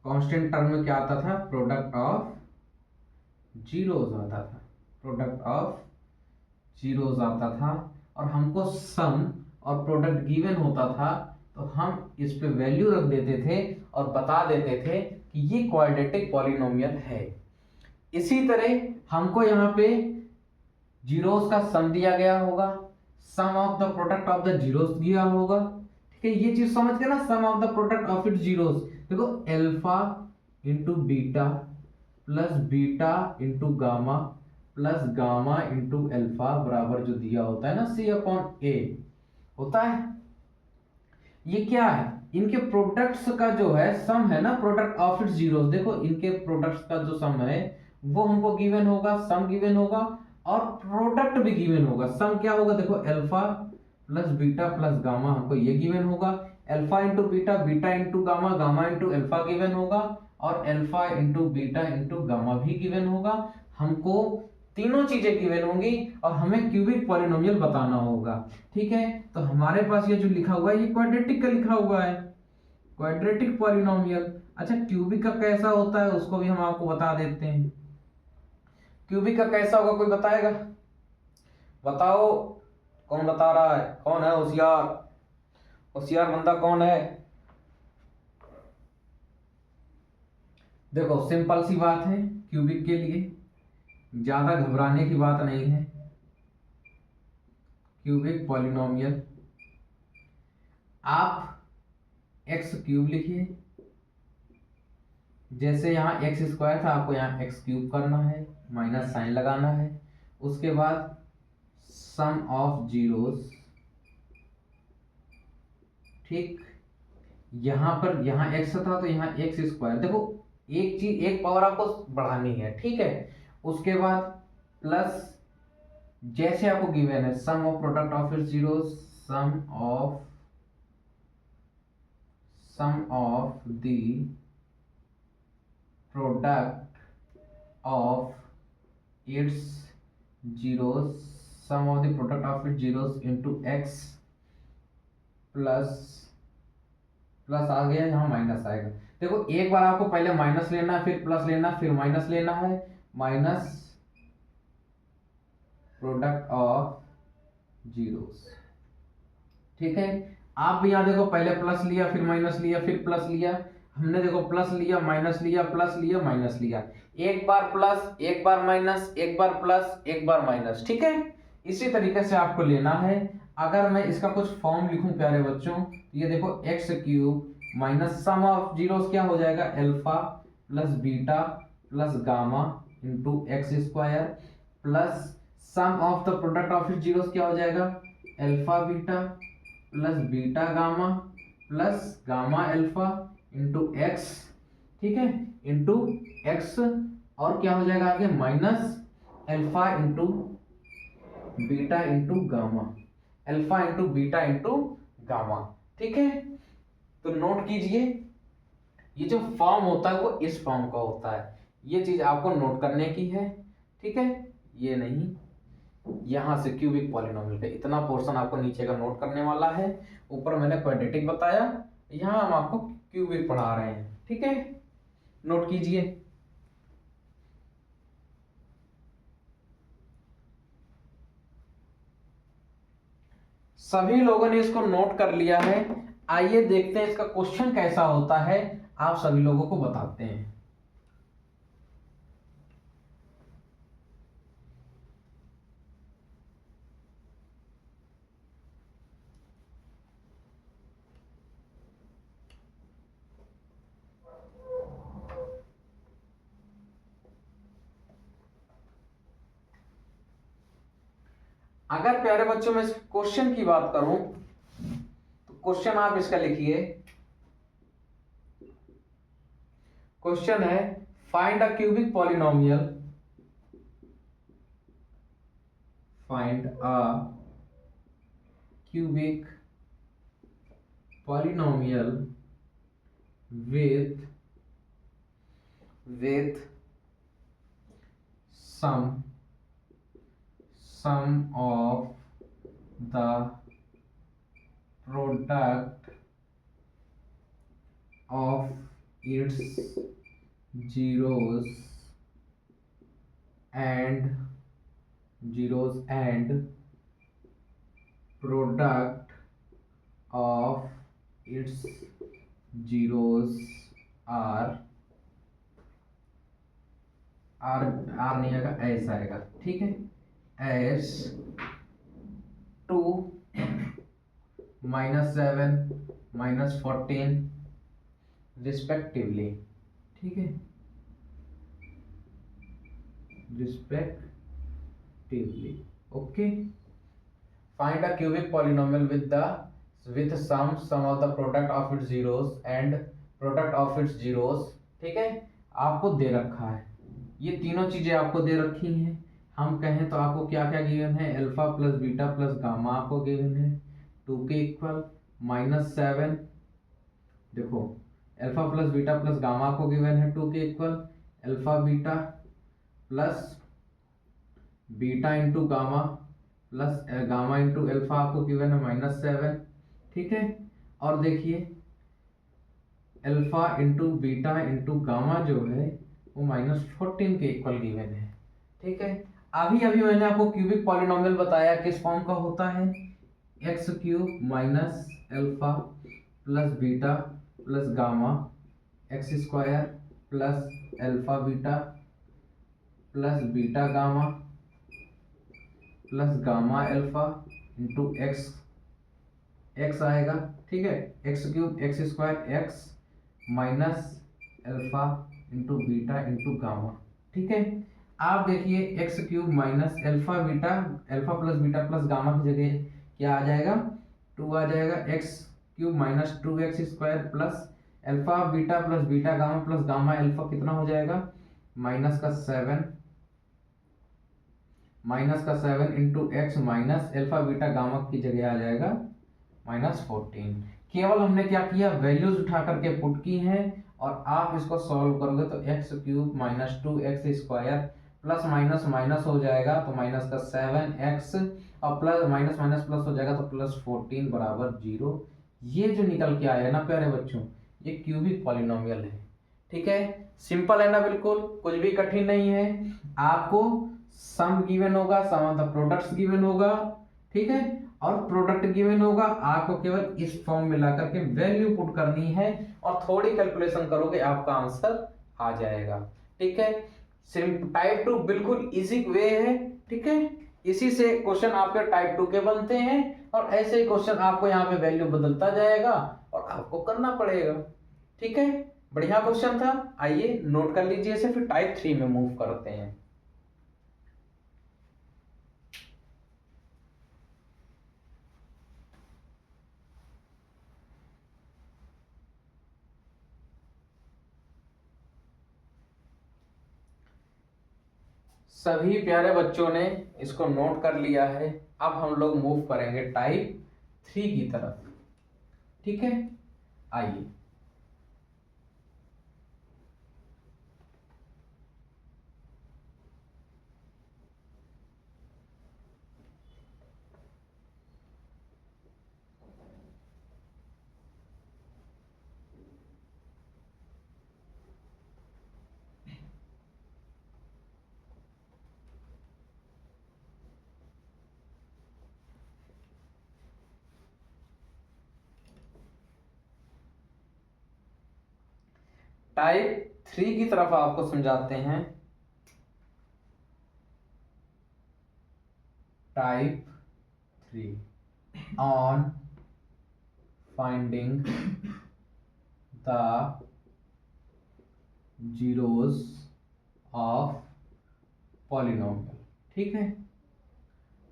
constant term में क्या आता था, प्रोडक्ट ऑफ जीरोस आता था, और हमको सम और प्रोडक्ट गिवन होता था तो हम इस पे वैल्यू रख देते थे और बता देते थे कि ये क्वाड्रेटिक पॉलिनोमियल है। इसी तरह हमको यहाँ पे जीरोस का सम दिया गया होगा, sum of the product of the zeros दिया होगा। ठीक है, ये चीज समझ गए ना, sum of the product of it zeros. देखो alpha into beta plus beta into gamma plus gamma into alpha बराबर जो दिया होता है ना सी अपॉन ए होता है। ये क्या है, इनके प्रोडक्ट्स का जो है सम है ना, प्रोडक्ट ऑफ इट्स जीरोस। देखो इनके प्रोडक्ट्स का जो सम है वो हमको गिवन होगा, सम गिवन होगा और प्रोडक्ट भी गिवन होगा। सम क्या होगा, देखो alpha plus beta plus gamma हमको ये गिवन होगा, alpha into beta, beta into gamma, gamma into alpha given होगा और alpha into beta into gamma भी गिवन होगा। हमको तीनों चीजें गिवन होंगी और हमें क्यूबिक पॉलिनोमियल बताना होगा। ठीक है, तो हमारे पास ये जो लिखा हुआ है ये क्वाड्रेटिक का लिखा हुआ है, क्वाड्रेटिक पॉलिनोमियल। अच्छा, क्यूबिक का कैसा होता है उसको भी हम आपको बता देते हैं। क्यूबिक का कैसा होगा, कोई बताएगा? बताओ, कौन बता रहा है? कौन है होशियार? होशियार बंदा कौन है? देखो सिंपल सी बात है, क्यूबिक के लिए ज्यादा घबराने की बात नहीं है। क्यूबिक पॉलिनोमियल, आप एक्स क्यूब लिखिए, जैसे यहाँ एक्स स्क्वायर था आपको यहाँ एक्स क्यूब करना है, माइनस साइन लगाना है। उसके बाद सम ऑफ जीरोस, ठीक, यहाँ पर यहाँ एक्स था तो यहाँ एक्स स्क्वायर। देखो एक चीज, एक पावर आपको बढ़ानी है। ठीक है, उसके बाद प्लस जैसे आपको गिवन है sum of product of its zeros, sum of the product of its zeros, sum of the product of its zeros into x plus आ गया, यहाँ माइनस आएगा। देखो एक बार आपको पहले माइनस लेना है, फिर प्लस लेना, फिर माइनस लेना है, माइनस प्रोडक्ट ऑफ जीरोस। ठीक है, आप भी यहाँ देखो पहले प्लस लिया, फिर माइनस लिया, फिर प्लस लिया। हमने देखो प्लस लिया, माइनस लिया, प्लस लिया, माइनस लिया, एक बार प्लस, एक बार माइनस, एक बार प्लस, एक बार माइनस। ठीक है, इसी तरीके से आपको लेना है। अगर मैं इसका कुछ फॉर्म लिखूं प्यारे बच्चों, ये देखो x cube minus sum of zeros क्या हो जाएगा, alpha plus beta plus gamma into x square plus sum of the product of zeros क्या हो जाएगा, alpha beta plus beta gamma plus gamma alpha into x. ठीक है, into x और क्या हो जाएगा आगे, minus alpha into beta into gamma. Alpha into beta into gamma. ठीक है, तो नोट कीजिए, ये जो फॉर्म होता है वो इस फॉर्म का होता है, ये चीज आपको नोट करने की है। ठीक है, ये नहीं, यहां से क्यूबिक पॉलिनोमियल का इतना पोर्शन आपको नीचे का नोट करने वाला है। ऊपर मैंने क्वाड्रेटिक बताया, यहां हम आपको क्यूबिक पढ़ा रहे हैं। ठीक है, नोट कीजिए। सभी लोगों ने इसको नोट कर लिया है। आइए देखते हैं इसका क्वेश्चन कैसा होता है, आप सभी लोगों को बताते हैं। अगर प्यारे बच्चों में क्वेश्चन की बात करूं तो क्वेश्चन आप इसका लिखिए। क्वेश्चन है find a cubic polynomial, find a cubic polynomial with sum of the product of its zeros and product of its zeros are are नहीं आएगा, एस आएगा। ठीक है, एस 2 -7 -14 रिस्पेक्टिवली। ठीक है, respectively. Okay, find a cubic polynomial with sum of the product of its zeros and product of its zeros। ठीक है, आपको दे रखा है, ये तीनों चीजें आपको दे रखी हैं। हम कहें तो आपको क्या क्या गिवन है, alpha plus beta plus gamma आपको गिवन है 2 के इक्वल, -7, देखो alpha plus beta plus gamma आपको गिवन है 2 के equal, alpha beta plus beta into gamma plus gamma into alpha आपको गिवन है -7। ठीक है, और देखिए alpha into beta into gamma जो है वो -14 के इक्वल गिवन है। ठीक है, अभी अभी मैंने आपको क्यूबिक पॉलिनोमियल बताया किस फॉर्म का होता है, x cube minus alpha plus beta plus gamma x square plus alpha beta plus beta gamma plus gamma alpha into x, x आएगा। ठीक है, x cube x square x minus alpha into beta into gamma. ठीक है, आप देखिए x cube minus alpha beta, alpha plus beta plus gamma की जगह क्या आ जाएगा, 2 आ जाएगा। X cube minus 2x square plus alpha beta plus beta gamma plus gamma alpha कितना हो जाएगा, -7 into x minus alpha beta gamma की जगह आ जाएगा -14। केवल हमने क्या किया, वैल्यूज उठा करके पुट की हैं, और आप इसको सॉल्व करोगे तो x cube minus 2x square plus minus minus हो जाएगा तो -7x और प्लस माइनस माइनस प्लस हो जाएगा तो +14 बराबर 0। ये जो निकल के आया ना प्यारे बच्चों, ये क्यूबिक पॉलिनोमियल है। ठीक है, सिंपल है ना, बिल्कुल कुछ भी कठिन नहीं है। आपको सम गिवन होगा, sum of the products given होगा। ठीक है, और प्रोडक्ट गिवन होगा, आपको केवल इस फॉर्म में ला करके वैल्यू पुट करनी है और थोड़ी कैलकुलेशन करोगे आपका आंसर आ जाएगा। ठीक है, टाइप 2 बिल्कुल इजी वे है। ठीक है, इसी से क्वेश्चन आपके टाइप 2 के बनते हैं, और ऐसे ही क्वेश्चन आपको यहाँ पे वैल्यू बदलता जाएगा और आपको करना पड़ेगा। ठीक है, बढ़िया क्वेश्चन था। आइए नोट कर लीजिए इसे, फिर टाइप 3 में मूव करते हैं। सभी प्यारे बच्चों ने इसको नोट कर लिया है। अब हम लोग मूव करेंगे टाइप 3 की तरफ। ठीक है, आइए। टाइप 3 की तरफ आपको समझाते हैं। Type 3 on finding the zeros of polynomial. ठीक है,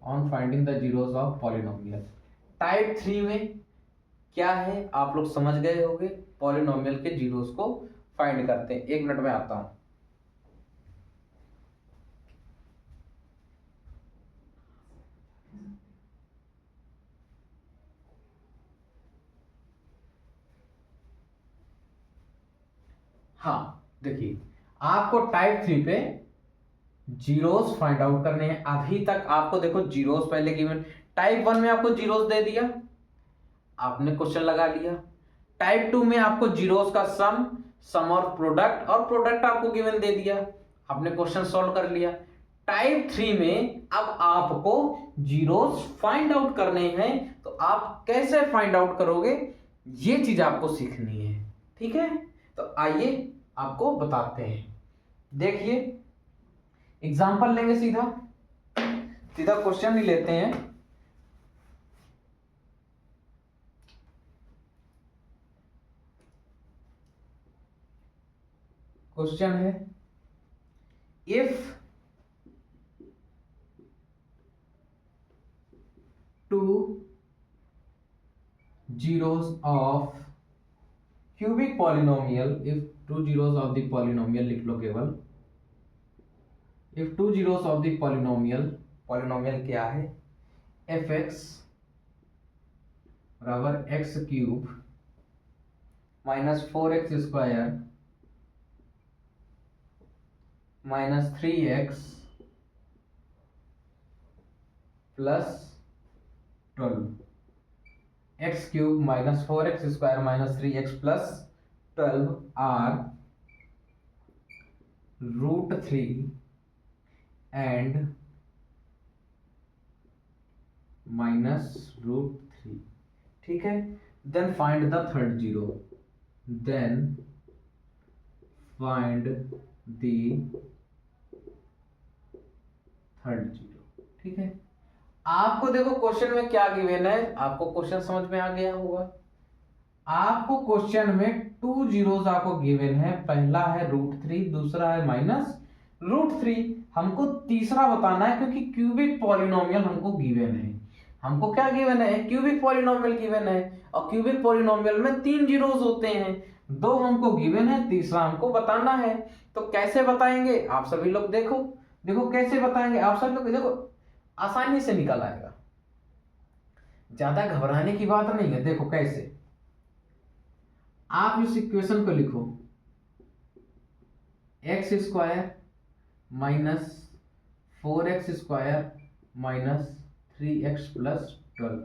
on finding the zeros of polynomial. Type 3 में क्या है आप लोग समझ गए होंगे। पॉलिनोमियल के जीरोस को फाइंड करते हैं। 1 मिनट में आता हूं। हाँ, देखिए आपको टाइप 3 पे जीरोस फाइंड आउट करने हैं। अभी तक आपको देखो जीरोस पहले गिवन। टाइप 1 में आपको जीरोस दे दिया, आपने क्वेश्चन लगा लिया। टाइप 2 में आपको जीरोस का सम और प्रोडक्ट आपको गिवन दे दिया, आपने क्वेश्चन सॉल्व कर लिया। टाइप 3 में अब आपको जीरोस फाइंड आउट करने हैं, तो आप कैसे फाइंड आउट करोगे ये चीज आपको सीखनी है। ठीक है, तो आइए आपको बताते हैं। देखिए एग्जांपल लेंगे, सीधा सीधा क्वेश्चन ही लेते हैं। क्वेश्चन है if 2 zeros of cubic polynomial, if 2 zeros of the polynomial लिख लो केवल। if 2 zeros of the polynomial क्या है, fx बराबर x cube minus 4x square minus 3x plus 12, x cube minus 4x square minus 3x plus 12 are √3 and minus √3। ठीक है, then find the third zero. Then find the third zero. ठीक है, आपको देखो question में क्या given है, आपको क्वेश्चन समझ में आ गया होगा। आपको क्वेश्चन में 2 जीरोस आपको गिवन है, पहला है √3, दूसरा है माइनस √3। हमको तीसरा बताना है क्योंकि क्यूबिक पॉलिनोमियल हमको गिवन है। हमको क्या गिवन है, क्यूबिक पॉलिनोमियल गिवन है, और क्यूबिक पॉलिनोमियल में 3 जीरोस होते हैं, 2 हमको गिवन है, तीसरा हमको बताना है। तो कैसे बताएंगे आप सभी लोग, देखो देखो कैसे बताएंगे आप सभी लोग, देखो आसानी से निकल आएगा, ज्यादा घबराने की बात नहीं है। देखो कैसे, आप इस इक्वेशन को लिखो, x square minus 4x square minus 3x plus 12।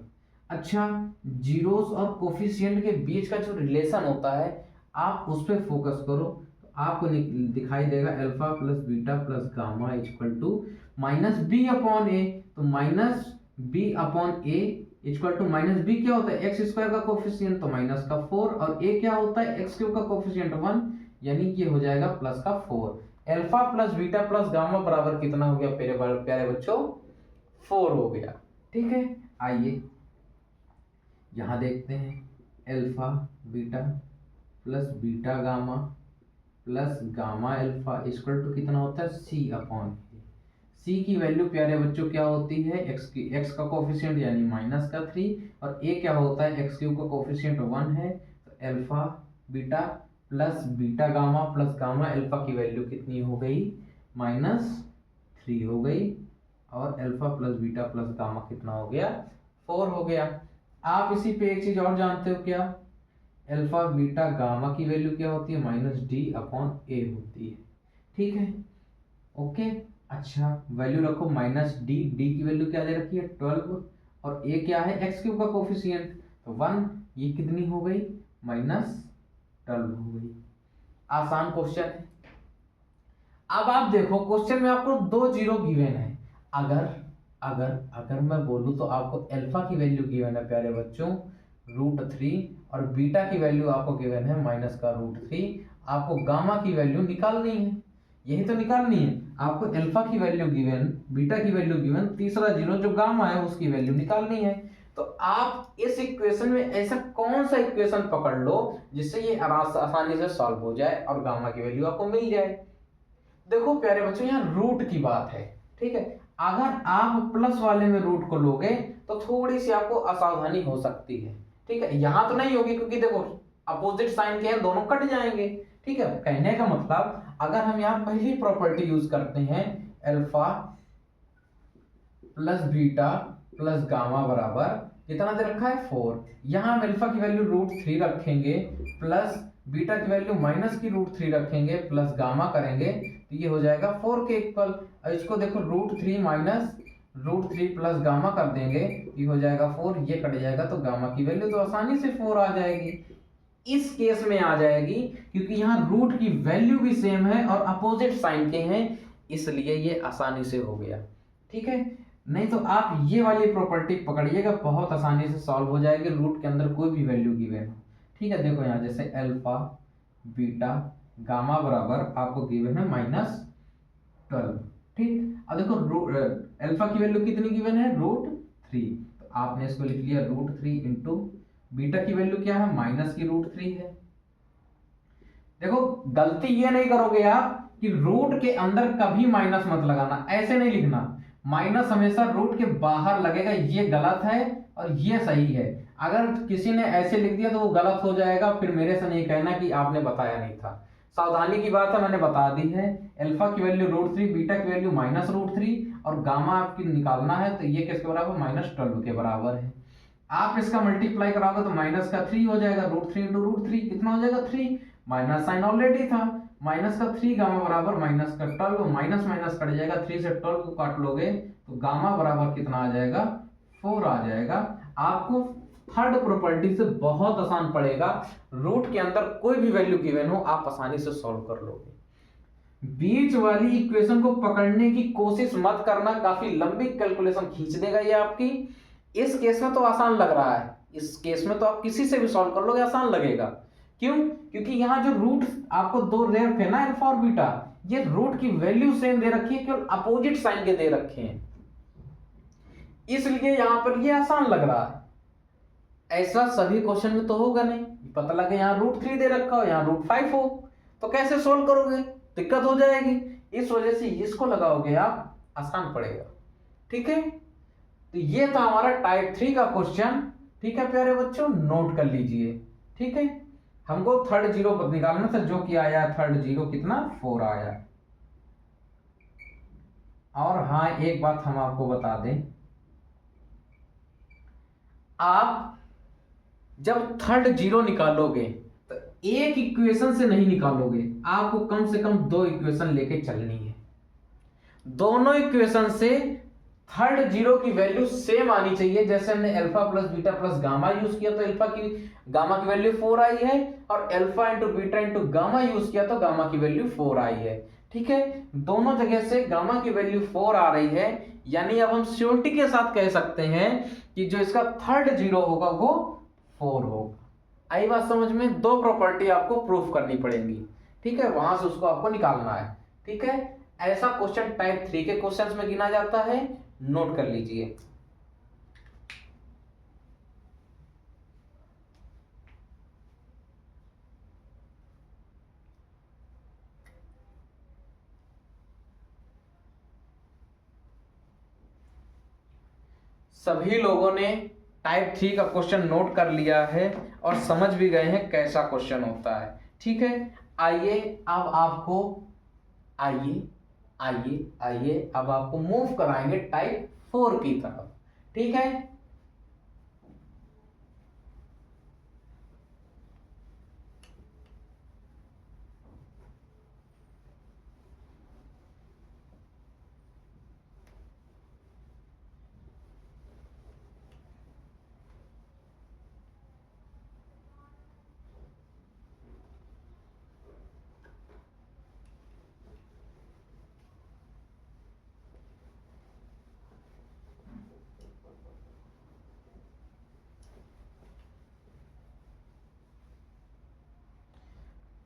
अच्छा, जीरोस और कोफिशिएंट के बीच का जो रिलेशन होता है आप उस पर फोकस करो, तो आपको दिखाई देगा alpha plus beta plus gamma equal to minus B upon A. तो minus B upon A equal to minus B क्या होता है, एक्स स्क्वायर का कोफिशिएंट तो माइनस का 4, और ए क्या होता है एक्स क्यूब का कोफिशिएंट 1, यानी कि हो जाएगा प्लस का 4। Alpha plus beta plus gamma बराबर कितना हो गया प्यारे बच्चों, 4 हो गया। ठीक है, आइए यहां देखते हैं, alpha beta plus beta gamma plus gamma alpha equal to कितना होता है, सी अपॉन ए। सी की वैल्यू प्यारे बच्चों क्या होती है, एक्स का कोफिशिएंट यानी माइनस का 3, और ए क्या होता है एक्स क्यूब का कोफिशिएंट 1 है। तो alpha beta plus beta gamma plus gamma alpha की वैल्यू कितनी हो गई, 3 हो गई, और alpha plus beta plus gamma कितना हो गया, 4 हो गया। आप इसी पे एक चीज और जानते हो क्या, अल्फा बीटा गामा की वैल्यू क्या होती है, -d/a होती है। ठीक है, ओके। अच्छा, वैल्यू रखो -d, d की वैल्यू क्या दे रखी है 12, और a क्या है x³ का कोफिशिएंट तो 1, ये कितनी हो गई -12 हो गई। आसान क्वेश्चन है। अब आप देखो क्वेश्चन में आपको 2 जीरो गिवन है। अगर अगर अगर मैं बोलूं तो आपको अल्फा की वैल्यू गिवन है प्यारे बच्चों √3, और बीटा की वैल्यू आपको गिवन है -√3। आपको गामा की वैल्यू निकालनी है, यही तो निकालनी है। आपको अल्फा की वैल्यू गिवन, बीटा की वैल्यू गिवन, तीसरा जीरो जो गामा है उसकी वैल्यू निकालनी है। तो आप इस इक्वेशन में ऐसा कौन सा इक्वेशन पकड़ लो जिससे ये आसानी से सॉल्व हो जाए और गामा की वैल्यू आपको मिल जाए। देखो प्यारे बच्चों, यहाँ रूट की बात है, ठीक है। अगर आप प्लस वाले में रूट को लोगे तो थोड़ी सी आपको असावधानी हो सकती है, ठीक है। यहाँ तो नहीं होगी क्योंकि देखो अपोजिट साइन के हैं, दोनों कट जाएंगे, ठीक है। कहने का मतलब अगर हम यहाँ पहली प्रॉपर्टी यूज करते हैं alpha plus beta plus gamma बराबर कितना दे रखा है 4, यहाँ हम अल्फा की वैल्यू √3 रखेंगे प्लस बीटा की वैल्यू -√3 रखेंगे प्लस गामा करेंगे तो ये हो जाएगा 4 के इक्वल। और इसको देखो √3 √3 प्लस गामा कर देंगे, ये हो जाएगा 4, ये कट जाएगा तो गामा की वैल्यू तो आसानी से 4 आ जाएगी। इस केस में आ जाएगी क्योंकि यहाँ रूट की वैल्यू भी सेम है और अपोजिट साइन के हैं, इसलिए ये आसानी से हो गया, ठीक है। नहीं तो आप ये वाली प्रॉपर्टी पकड़िएगा, बहुत आसानी से सॉल्व हो जाएगी, रूट के अंदर कोई भी वैल्यू गिवन हो, ठीक है। देखो यहाँ जैसे अल्फा बीटा गामा बराबर आपको गिवन है -12, ठीक। अब देखो अल्फा की वैल्यू कितनी गिवन है √3, तो आपने इसको लिख लिया √3 इंटू बीटा की वैल्यू क्या है -√3 है। देखो गलती ये नहीं करोगे आप कि रूट के अंदर कभी माइनस मत लगाना, ऐसे नहीं लिखना, माइनस हमेशा रूट के बाहर लगेगा, ये गलत है और ये सही है। अगर किसी ने ऐसे लिख दिया तो वो गलत हो जाएगा, फिर मेरे से नहीं कहना कि आपने बताया नहीं था। सावधानी की बात है, मैंने बता दी है। अल्फा की वैल्यू √3, बीटा की वैल्यू -√3 और गामा आपकी निकालना है तो ये किसके बराबर -12 के बराबर है। आप इसका मल्टीप्लाई कराओगे तो -3 हो जाएगा, √3 इंटू √3 कितना हो जाएगा 3, माइनस साइन ऑलरेडी था, -3 गामा बराबर -12, माइनस माइनस कट जाएगा, 3 से 12 को काट लोगे तो गामा बराबर कितना आ जाएगा 4 आ जाएगा। आपको थर्ड प्रॉपर्टी से बहुत आसान पड़ेगा, रूट के अंदर कोई भी वैल्यू गिवन हो आप आसानी से सॉल्व कर लोगे। बीच वाली इक्वेशन को पकड़ने की कोशिश मत करना, काफी लंबी कैलकुलेशन खींच देगा ये आपकी। इस केस में तो आसान लग रहा है, इस केस में तो आप किसी से भी सॉल्व कर लोगे, आसान लगेगा। क्यों? क्योंकि यहाँ जो रूट आपको दो दे रखे ना अल्फा और बीटा, ये रूट की वैल्यू सेम दे रखी है, केवल अपोजिट साइन के दे रखे हैं, इसलिए यहां पर ये आसान लग रहा है। ऐसा सभी क्वेश्चन में तो होगा नहीं, पता लगे यहाँ √3 दे रखा हो, यहाँ √5 हो, तो कैसे सोल्व करोगे, दिक्कत हो जाएगी। इस वजह से इसको लगाओगे आप, आसान पड़ेगा, ठीक है। तो ये था हमारा टाइप 3 का क्वेश्चन, ठीक है प्यारे बच्चों, नोट कर लीजिए, ठीक है। हमको थर्ड जीरो निकालना था, जो कि आया थर्ड जीरो कितना 4 आया। और हाँ एक बात हम आपको बता दें, आप जब थर्ड जीरो निकालोगे तो एक इक्वेशन से नहीं निकालोगे, आपको कम से कम 2 इक्वेशन लेके चलनी है। दोनों इक्वेशन से थर्ड जीरो की वैल्यू सेम आनी चाहिए। जैसे हमने alpha plus beta plus gamma use किया तो गामा की वैल्यू 4 आई है, और alpha into beta into gamma use किया तो गामा की वैल्यू 4 आई है, ठीक है। दोनों जगह से गामा की वैल्यू 4 आ रही है, यानी अब हम श्योरिटी के साथ कह सकते हैं कि जो इसका थर्ड जीरो होगा वो 4 होगा। आई बात समझ में? 2 प्रॉपर्टी आपको प्रूफ करनी पड़ेंगी, ठीक है, वहां से उसको आपको निकालना है, ठीक है। ऐसा क्वेश्चन टाइप 3 के क्वेश्चंस में गिना जाता है, नोट कर लीजिए। सभी लोगों ने टाइप 3 का क्वेश्चन नोट कर लिया है और समझ भी गए हैं कैसा क्वेश्चन होता है, ठीक है। आइए अब आपको, आइए आइए आइए अब आपको मूव कराएंगे टाइप 4 की तरफ, ठीक है।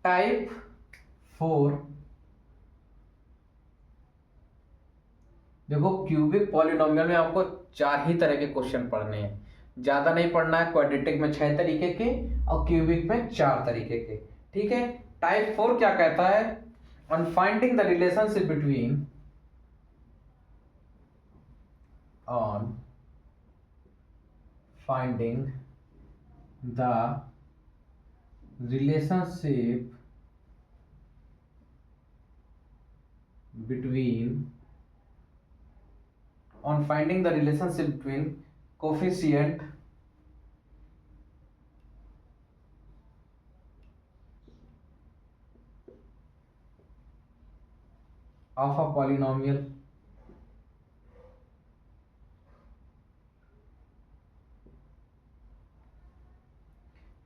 टाइप 4 देखो, क्यूबिक पॉलिनोमियल में आपको 4 ही तरह के क्वेश्चन पढ़ने हैं, ज्यादा नहीं पढ़ना है। क्वाड्रेटिक में 6 तरीके के और क्यूबिक में 4 तरीके के, ठीक है। टाइप 4 क्या कहता है? On finding the relationship between on finding the relationship between coefficient of a polynomial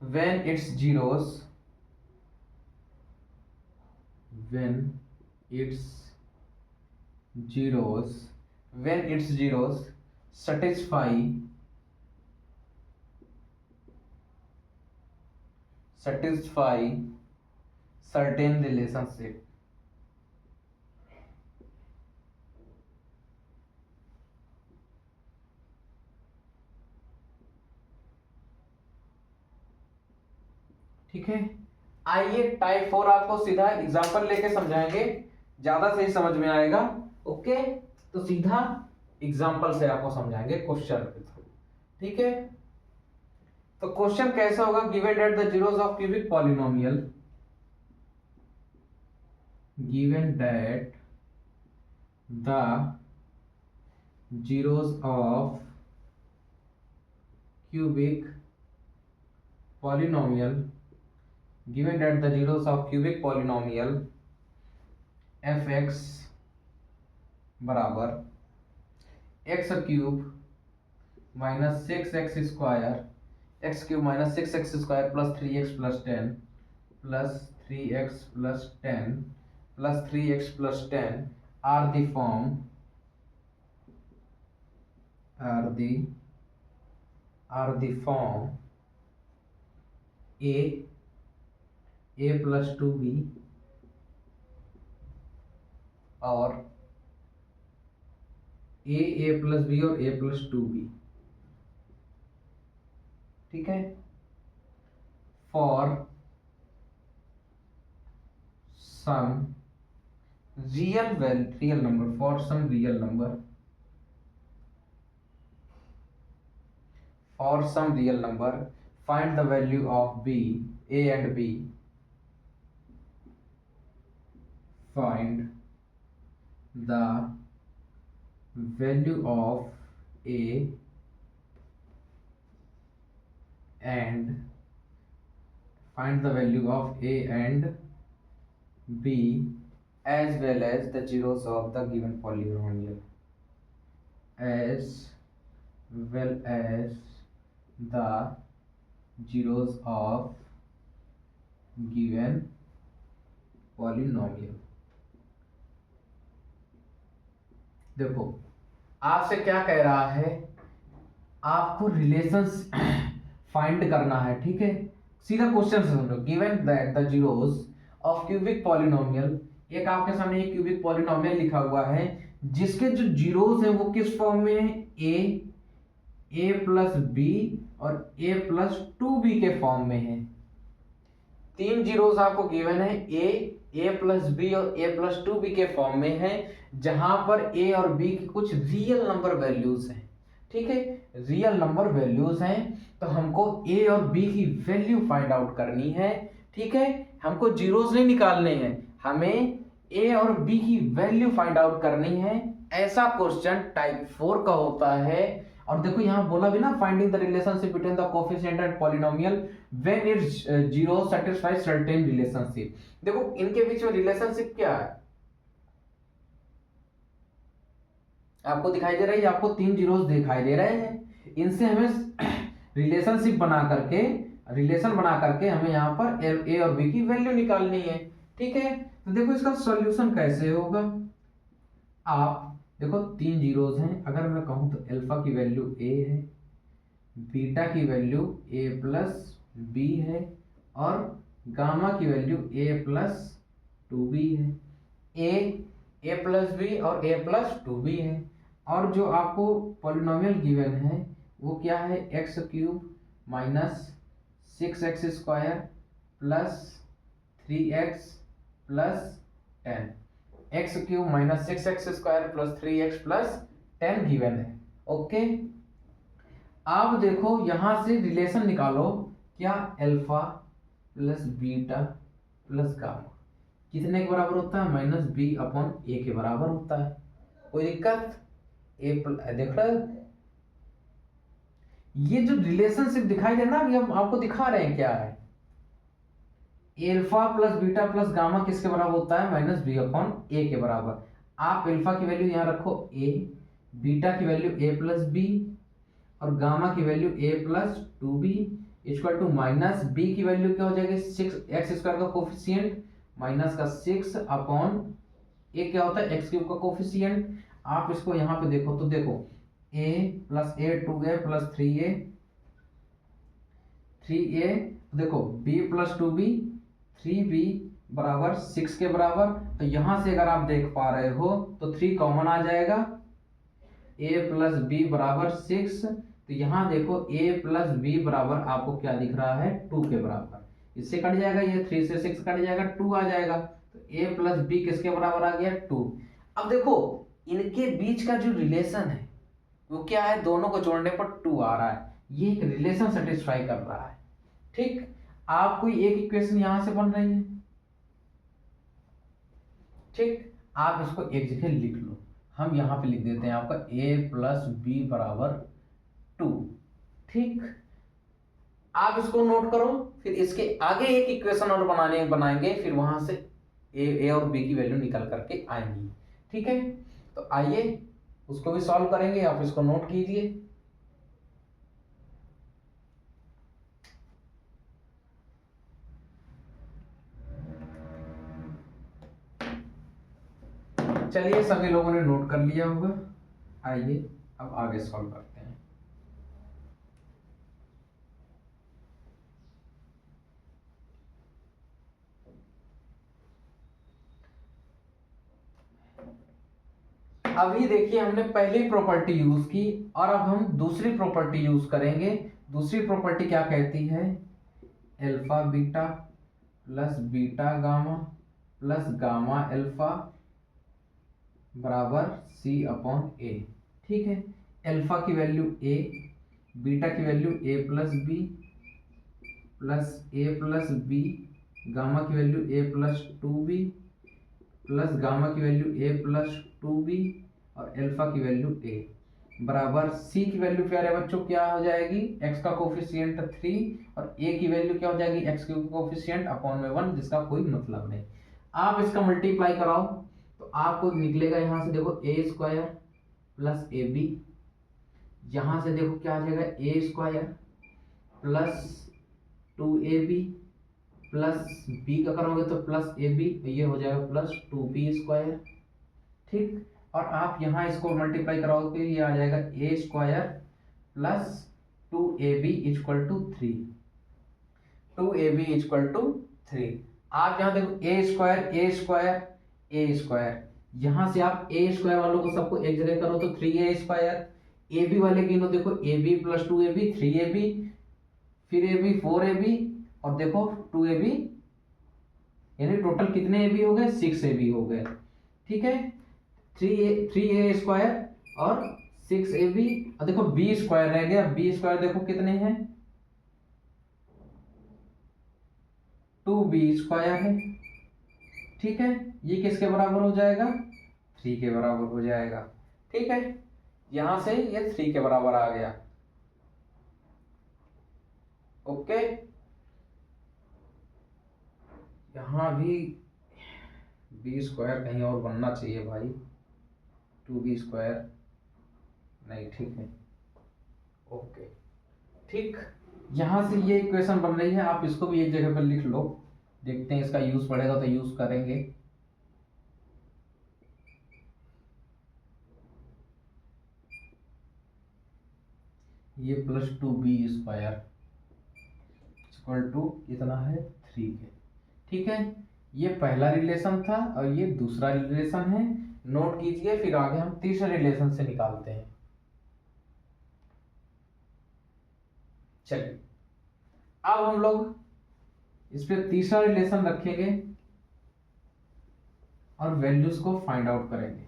when its zeros satisfy certain relationship, ठीक है। आइए टाइप 4 आपको सीधा एग्जांपल लेके समझाएंगे, ज्यादा सही समझ में आएगा। ओके, तो सीधा एग्जांपल से आपको समझाएंगे क्वेश्चन के थ्रू, ठीक है। तो क्वेश्चन कैसा होगा? Given that the zeros of cubic polynomial, given that the zeros of cubic polynomial given that the zeros of cubic polynomial fx बराबर x cube minus 6x square, x cube minus 6x square plus 3x plus 10 plus 3x plus 10 plus 3x plus 10 are the form a plus 2b और a plus b और a plus 2b, ठीक है। For some real number find the value of b, a and b, find the value of a and b as well as the zeros of the given polynomial, as well as the zeros of given polynomial। देखो आपसे क्या कह रहा है, आपको relations find करना है, ठीक है। सीधा क्वेश्चन से समझो। Given that the zeros of cubic polynomial, एक आपके सामने एक क्यूबिक पॉलिनोमियल लिखा हुआ है जिसके जो जीरोस हैं वो किस फॉर्म में है? ए प्लस बी और a प्लस 2b के फॉर्म में है। 3 जीरोस आपको गिवन है, a प्लस बी और a प्लस 2b के फॉर्म में है, जहां पर a और b की कुछ रियल नंबर वैल्यूज हैं, ठीक है। रियल नंबर वैल्यूज हैं, तो हमको a और b की वैल्यू फाइंड आउट करनी है, ठीक है। हमको जीरोस नहीं निकालने हैं, हमें ए और बी की वैल्यू फाइंड आउट करनी है। ऐसा क्वेश्चन टाइप 4 का होता है। और देखो यहाँ बोला भी ना, finding the relationship between the coefficient and polynomial when it's zero satisfies certain relationship. देखो इनके बीच में रिलेशनशिप क्या है, आपको दिखाई दे रहा है, आपको 3 जीरोस दिखाई दे रहे हैं। इनसे हमें रिलेशनशिप बना करके हमें यहाँ पर ए और बी की वैल्यू निकालनी है। ठीक है, तो देखो इसका सॉल्यूशन कैसे होगा। आप देखो 3 जीरोस हैं, अगर मैं कहूँ तो अल्फा की वैल्यू ए है, बीटा की वैल्यू ए प्लस बी है, और गामा की वैल्यू ए प्लस 2b है। ए प्लस बी और ए प्लस 2b है। और जो आपको पॉलिनोमियल गिवन है वो क्या है, x cube minus 6x square plus 3x plus 10। X cube minus 6x square plus 3x plus 10 given है। ओके, आप देखो यहां से रिलेशन निकालो, क्या alpha plus beta plus gamma कितने के बराबर होता है, माइनस बी अपॉन ए के बराबर होता है। कोई दिक्कत, देख रहे हो ये जो रिलेशनशिप दिखाई दे रहा है ना, अभी हम आपको दिखा रहे हैं क्या है। Alpha plus beta plus gamma किसके बराबर होता है, माइनस बी अपॉन ए के बराबर। आप अल्फा की वैल्यू यहाँ रखो ए, बीटा की वैल्यू ए प्लस बी, और गामा की value a plus 2b equal to minus b की वैल्यू क्या हो जाएगी, 6x स्क्वायर का कोफिशिएंट माइनस का 6 अपॉन ए क्या होता है, एक्स क्यूब का कोफिशिएंट। आप इसको यहाँ पे देखो तो देखो a plus A 2a plus 3a देखो b प्लस 2b 3b बराबर 6 के बराबर। तो यहाँ से अगर आप देख पा रहे हो तो 3 कॉमन आ जाएगा, a प्लस बी बराबर 6। तो यहाँ देखो a प्लस बी बराबर आपको क्या दिख रहा है, 2 के बराबर। इससे कट जाएगा, ये 3 से 6 कट जाएगा, 2 आ जाएगा। तो a प्लस बी किसके बराबर आ गया, 2। अब देखो इनके बीच का जो रिलेशन है वो क्या है, दोनों को जोड़ने पर 2 आ रहा है, ये एक रिलेशन सेटिस्फाई कर रहा है। ठीक, आप कोई एक इक्वेशन यहां से बन रही है। ठीक, आप इसको एक जगह लिख लो, हम यहां पे लिख देते हैं आपका a प्लस बी बराबर 2। ठीक, आप इसको नोट करो, फिर इसके आगे एक इक्वेशन और बनाएंगे, फिर वहां से ए और बी की वैल्यू निकल करके आएंगी। ठीक है, तो आइए उसको भी सॉल्व करेंगे, आप इसको नोट कीजिए। चलिए सभी लोगों ने नोट कर लिया होगा, आइए अब आगे सॉल्व करते हैं। अभी देखिए हमने पहली प्रॉपर्टी यूज की और अब हम दूसरी प्रॉपर्टी यूज करेंगे। दूसरी प्रॉपर्टी क्या कहती है, alpha beta plus beta gamma plus gamma alpha बराबर सी अपॉन ए। ठीक है, अल्फा की वैल्यू ए, बीटा की value a plus B plus A plus B, gamma की value a plus 2b plus gamma की वैल्यू ए प्लस 2b और alpha की value ए बराबर सी की वैल्यू प्यारे बच्चों क्या हो जाएगी, एक्स का कोफिशिएंट 3 और ए की वैल्यू क्या हो जाएगी, एक्स क्यूब का कोफिशिएंट अपॉन में 1, जिसका कोई मतलब नहीं। आप इसका मल्टीप्लाई कराओ तो आपको निकलेगा यहाँ से देखो A square plus A B, यहाँ से देखो क्या आ जाएगा A square plus 2ab plus B का करोगे तो प्लस ए बी, ये हो जाएगा प्लस 2b स्क्वायर। ठीक, और आप यहाँ इसको मल्टीप्लाई कराओगे, ये आ जाएगा A square plus 2ab equal to 3, 2ab equal to 3। आप यहाँ देखो ए स्क्वायर, यहाँ से आप ए स्क्वायर वालों को सबको एक जगह करो तो 3a स्क्वायर, ए बी वाले गिनो देखो ए बी प्लस 2ab 3ab, फिर ए बी 4ab और देखो 2ab, यानी टोटल कितने ab हो गए, 6ab हो गए। ठीक है, 3a स्क्वायर और 6ab और देखो b स्क्वायर रह गया, b स्क्वायर देखो कितने हैं, 2b स्क्वायर है। ठीक है, ये किसके बराबर हो जाएगा, 3 के बराबर हो जाएगा। ठीक है, यहां से ये 3 के बराबर आ गया। ओके, यहां भी बी स्क्वायर कहीं और बनना चाहिए भाई, 2b स्क्वायर नहीं, ठीक है। ओके, ठीक, यहां से ये इक्वेशन बन रही है, आप इसको भी एक जगह पर लिख लो, देखते हैं इसका यूज पड़ेगा तो यूज करेंगे। ये plus 2b square equal to कितना है, 3 के। ठीक है, ये पहला रिलेशन था और ये दूसरा रिलेशन है, नोट कीजिए, फिर आगे हम तीसरे रिलेशन से निकालते हैं। चलिए, अब हम लोग इस पे तीसरा रिलेशन रखेंगे और वैल्यूज को फाइंड आउट करेंगे।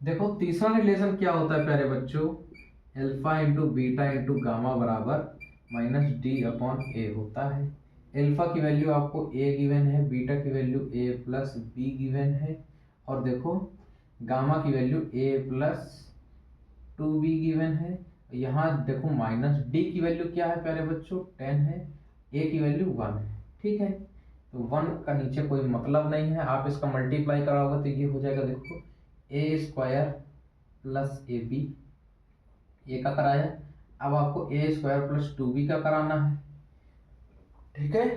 देखो तीसरा रिलेशन क्या होता है प्यारे बच्चों, alpha into beta into gamma बराबर माइनस डी अपॉन ए होता है। अल्फा की वैल्यू आपको ए गिवन है, बीटा की value a plus be given है, और देखो गामा की value a plus 2b given है। यहाँ देखो माइनस डी की वैल्यू क्या है प्यारे बच्चों, 10 है, ए की वैल्यू 1 है। ठीक है, तो 1 का नीचे कोई मतलब नहीं है, आप इसका मल्टीप्लाई कराओगे तो ये हो जाएगा, देखो A square plus A B, ए का कराया, अब आपको ए स्क्वायर प्लस 2b का कराना है। ठीक है,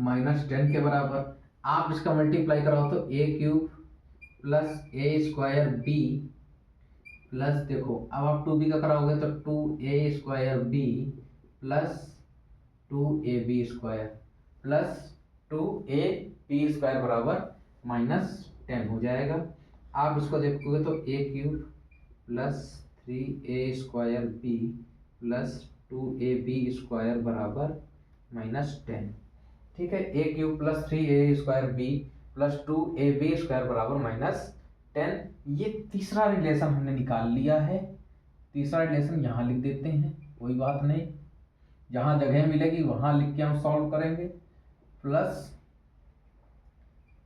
माइनस 10 के बराबर, आप इसका मल्टीप्लाई कराओ तो a cube plus a square b plus, देखो अब आप 2b का कराओगे तो 2a square b plus 2ab square plus 2ab square बराबर -10 हो जाएगा। आप इसको देखोगे तो a cube plus 3a square b plus 2ab square बराबर -10। ठीक है, a cube plus 3a square b plus 2ab square बराबर -10। ये तीसरा रिलेशन हमने निकाल लिया है। तीसरा रिलेशन यहाँ लिख देते हैं, कोई बात नहीं, जहाँ जगह मिलेगी वहाँ लिख के हम सॉल्व करेंगे। Plus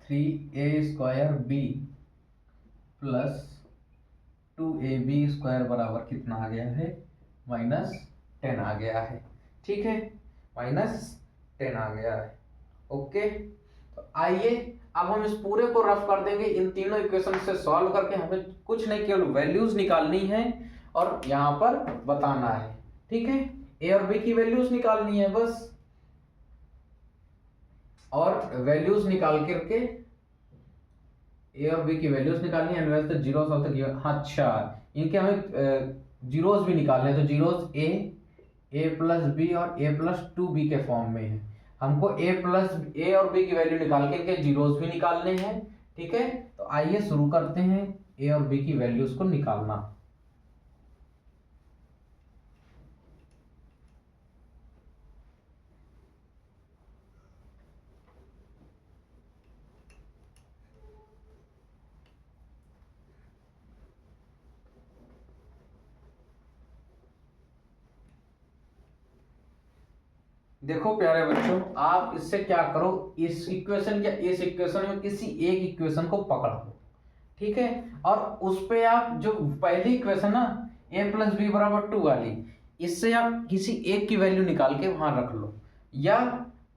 3a square b plus 2ab square बराबर कितना आ गया है, -10 आ गया है। ठीक है, -10 आ गया है। ओके, तो आइए अब हम इस पूरे को रफ कर देंगे, इन तीनों इक्वेशन से सॉल्व करके हमें कुछ नहीं केवल वैल्यूज निकालनी है और यहाँ पर बताना है। ठीक है, ए और बी की वैल्यूज निकालनी है बस, और वैल्यूज निकाल करके ए और बी की वैल्यूज निकालनी है, वैसे तो जीरोस ऑफ द, हाँ अच्छा, इनके हमें जीरोस भी निकालने हैं, तो जीरोस ए प्लस बी और ए प्लस 2b के फॉर्म में है। हमको ए और बी की वैल्यू निकाल के इनके जीरोस भी निकालने हैं। ठीक है, तो आइए शुरू करते हैं ए और बी की वैल्यूज को निकालना। देखो प्यारे बच्चों, आप इससे क्या करो, इस इक्वेशन या इस इक्वेशन में किसी एक इक्वेशन को पकड़ लो। ठीक है, और उस पे आप जो पहली इक्वेशन ना a प्लस बी बराबर 2 वाली, इससे आप किसी एक की वैल्यू निकाल के वहां रख लो, या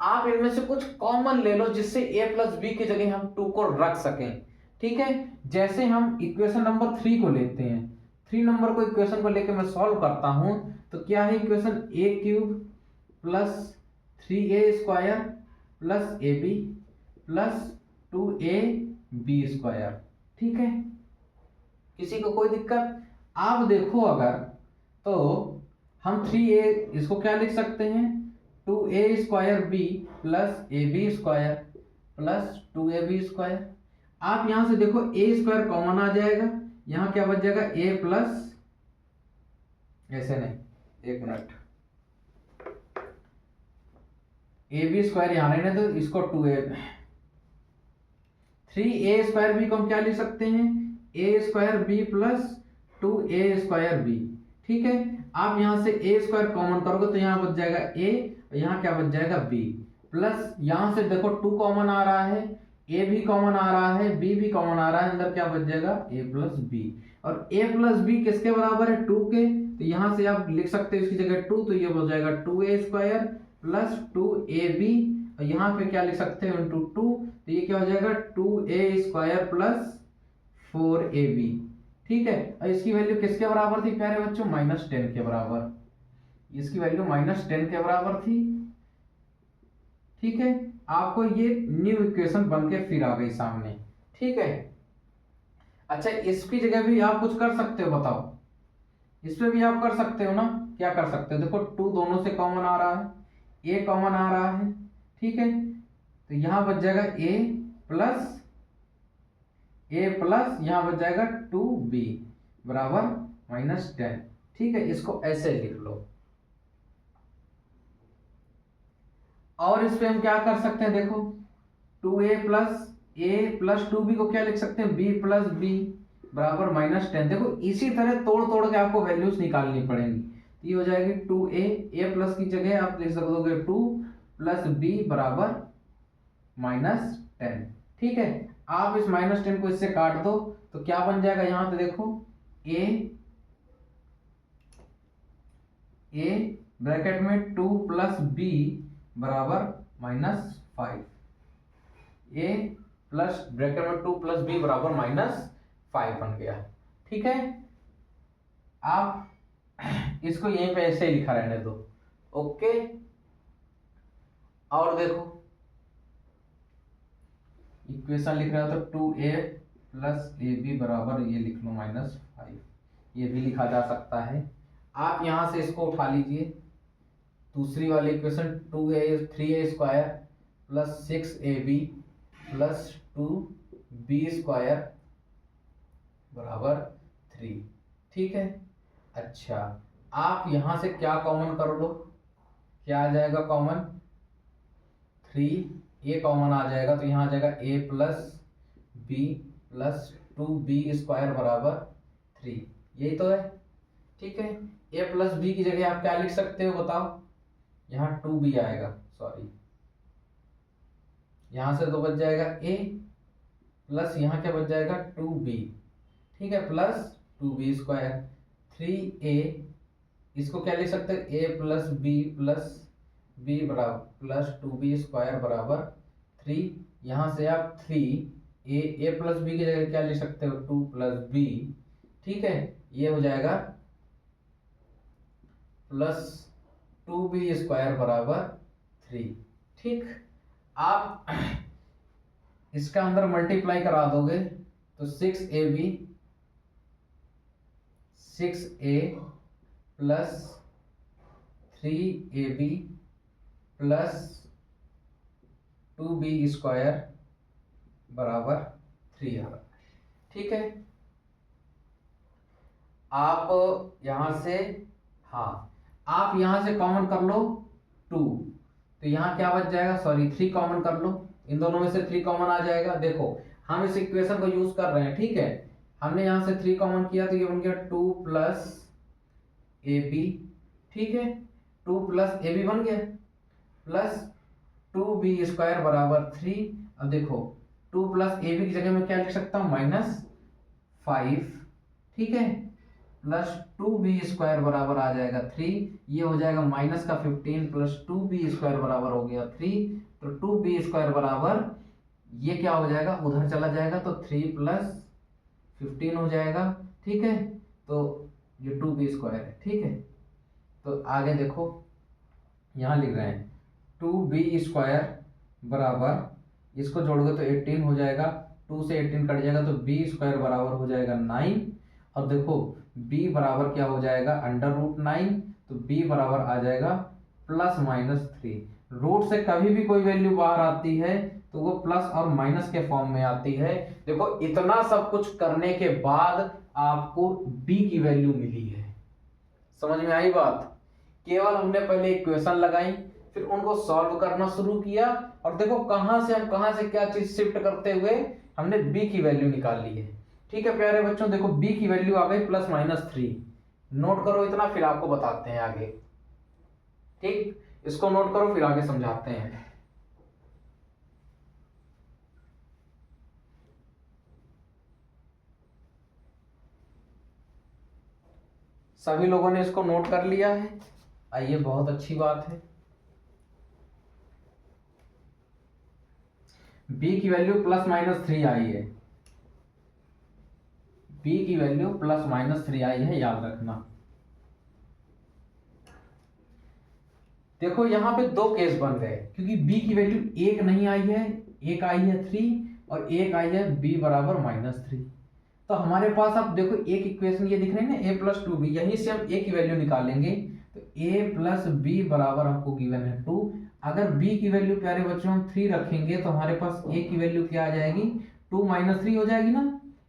आप इनमें से कुछ कॉमन ले लो जिससे a प्लस बी की जगह हम 2 को रख सकें। ठीक है, जैसे हम इक्वेशन नंबर 3 को लेते हैं, 3 नंबर को इक्वेशन को लेकर मैं सॉल्व करता हूं, तो क्या है equation, a cube plus 3a square plus A b plus 2ab square. ठीक है, किसी को कोई दिक्कत? आप देखो अगर तो हम 3a इसको क्या लिख सकते हैं, 2a स्क्वायर बी प्लस ए b square plus 2ab square. आप यहां से देखो a स्क्वायर कॉमन आ जाएगा, यहां क्या बच जाएगा, a प्लस, ऐसे नहीं, एक मिनट, ए बी स्क्वायर यहां रहने तो इसको 2a, 3a स्क्वायर बी को हम क्या लिख सकते हैं, a square b plus 2a square b. ठीक है, आप यहाँ से ए स्क्वायर कॉमन करोगे तो यहाँ बच जाएगा ए, और यहाँ क्या बच जाएगा बी, प्लस यहाँ से देखो 2 कॉमन आ रहा है, ए भी कॉमन आ रहा है, बी भी कॉमन आ रहा है, अंदर क्या बच जाएगा ए प्लस बी, और ए प्लस बी किसके बराबर है 2 के, तो यहाँ से आप लिख सकते हो इसकी जगह 2, तो ये हो जाएगा 2a स्क्वायर प्लस 2ab, और यहाँ पे क्या लिख सकते हो इंटू 2, तो ये क्या हो जाएगा 2a स्क्वायर प्लस 4ab। ठीक है, और इसकी वैल्यू किसके बराबर थी प्यारे बच्चों, -10 के बराबर, इसकी वैल्यू -10 के बराबर थी। ठीक है, आपको ये न्यू इक्वेशन बन के फिर आ गई सामने। ठीक है, अच्छा इसकी जगह भी आप कुछ कर सकते हो, बताओ इस पे भी आप कर सकते हो ना, क्या कर सकते हो, देखो 2 दोनों से कॉमन आ रहा है, ए कॉमन आ रहा है। ठीक है, तो यहां बच जाएगा ए प्लस यहां बच जाएगा 2b बराबर -10। ठीक है, इसको ऐसे लिख लो, और इस पे हम क्या कर सकते हैं, देखो 2a प्लस 2b को क्या लिख सकते हैं, b प्लस बी बराबर -10। देखो इसी तरह तोड़ तोड़ के आपको वैल्यूज निकालनी पड़ेंगी, तो ये हो जाएगी 2a, a प्लस की जगह आप लिख सकते 2 प्लस b बराबर -10। ठीक है, आप इस -10 को इससे काट दो तो क्या बन जाएगा, यहां पे देखो a ब्रैकेट में 2 प्लस b बराबर -5, a प्लस ब्रैकेट में 2 प्लस b बराबर -5 बन गया। ठीक है, आप इसको यहीं पे ऐसे ही लिखा रहने दो। ओके, और देखो इक्वेशन लिख रहा हो तो 2a प्लस ab बराबर ये लिख लो -5, ये भी लिखा जा सकता है। आप यहां से इसको उठा लीजिए, दूसरी वाली equation 3a square plus 6ab plus 2b square बराबर 3। ठीक है, अच्छा आप यहां से क्या कॉमन कर लो, क्या आ जाएगा कॉमन, 3a कॉमन आ जाएगा, तो यहाँ आ जाएगा a plus b plus 2b square बराबर 3, यही तो है। ठीक है, a प्लस b की जगह आप क्या लिख सकते हो बताओ, यहाँ 2b आएगा, सॉरी यहां से तो बच जाएगा a प्लस यहाँ क्या बच जाएगा 2b। ठीक है, प्लस 2b स्क्वायर 3a, इसको क्या लिख सकते हैं a प्लस b बराबर प्लस 2b स्क्वायर बराबर 3, यहाँ से आप 3a प्लस b की जगह क्या लिख सकते हो 2 प्लस b। ठीक है, ये हो जाएगा प्लस 2b स्क्वायर बराबर 3। ठीक, आप इसका अंदर मल्टीप्लाई करा दोगे तो 6a plus 3ab plus 2b square बराबर 3 आ रहा। ठीक है, आप यहां से, हाँ आप यहां से कॉमन कर लो 2, तो यहाँ क्या बच जाएगा, सॉरी 3 कॉमन कर लो, इन दोनों में से 3 कॉमन आ जाएगा। देखो हम इस इक्वेशन को यूज कर रहे हैं, ठीक है, हमने यहाँ से 3 कॉमन किया तो ये बन गया 2 प्लस ab। ठीक है, 2 प्लस ab बन गया प्लस 2b स्क्वायर बराबर 3। अब देखो 2 प्लस ab की जगह में क्या लिख सकता हूँ -5। ठीक है, प्लस 2b स्क्वायर बराबर आ जाएगा 3, ये हो जाएगा माइनस का 15 प्लस 2b स्क्वायर बराबर हो गया 3, तो 2b स्क्वायर बराबर ये क्या हो जाएगा, उधर चला जाएगा तो 3 प्लस 15 हो जाएगा। ठीक है, तो ये 2b स्क्वायर है। ठीक है, तो आगे देखो यहाँ लिख रहे हैं 2b स्क्वायर बराबर, इसको जोड़ोगे तो 18 हो जाएगा, 2 से 18 कट जाएगा तो b स्क्वायर बराबर हो जाएगा 9, और देखो b बराबर क्या हो जाएगा √9, तो b बराबर आ जाएगा +-3। रूट से कभी भी कोई वैल्यू बाहर आती है तो वो प्लस और माइनस के फॉर्म में आती है। देखो इतना सब कुछ करने के बाद आपको b की वैल्यू मिली है, समझ में आई बात। केवल हमने पहले इक्वेशन लगाई, फिर उनको सॉल्व करना शुरू किया, और देखो कहां से क्या चीज शिफ्ट करते हुए हमने b की वैल्यू निकाल ली है। ठीक है प्यारे बच्चों, देखो b की वैल्यू आ गई +-3, नोट करो इतना, फिर आपको बताते हैं आगे। ठीक, इसको नोट करो फिर आगे समझाते हैं। सभी लोगों ने इसको नोट कर लिया है? आइए, बहुत अच्छी बात है। b की वैल्यू ±3 आई है, b की वैल्यू ±3 आई है, याद रखना। देखो यहाँ पे दो केस बन गए, क्योंकि b की वैल्यू एक नहीं आई है, एक आई है 3 और एक आई है b बराबर -3। तो हमारे पास आप देखो एक इक्वेशन ये दिख रही है ना, a+2b, यहीं से हम a की वैल्यू निकालेंगे। तो a+b बराबर हमको गिवन है 2। अगर b की वैल्यू प्यारे बच्चों हम 3 रखेंगे तो हमारे पास a की वैल्यू क्या आ जाएगी, 2 - 3 हो जाएगी ना।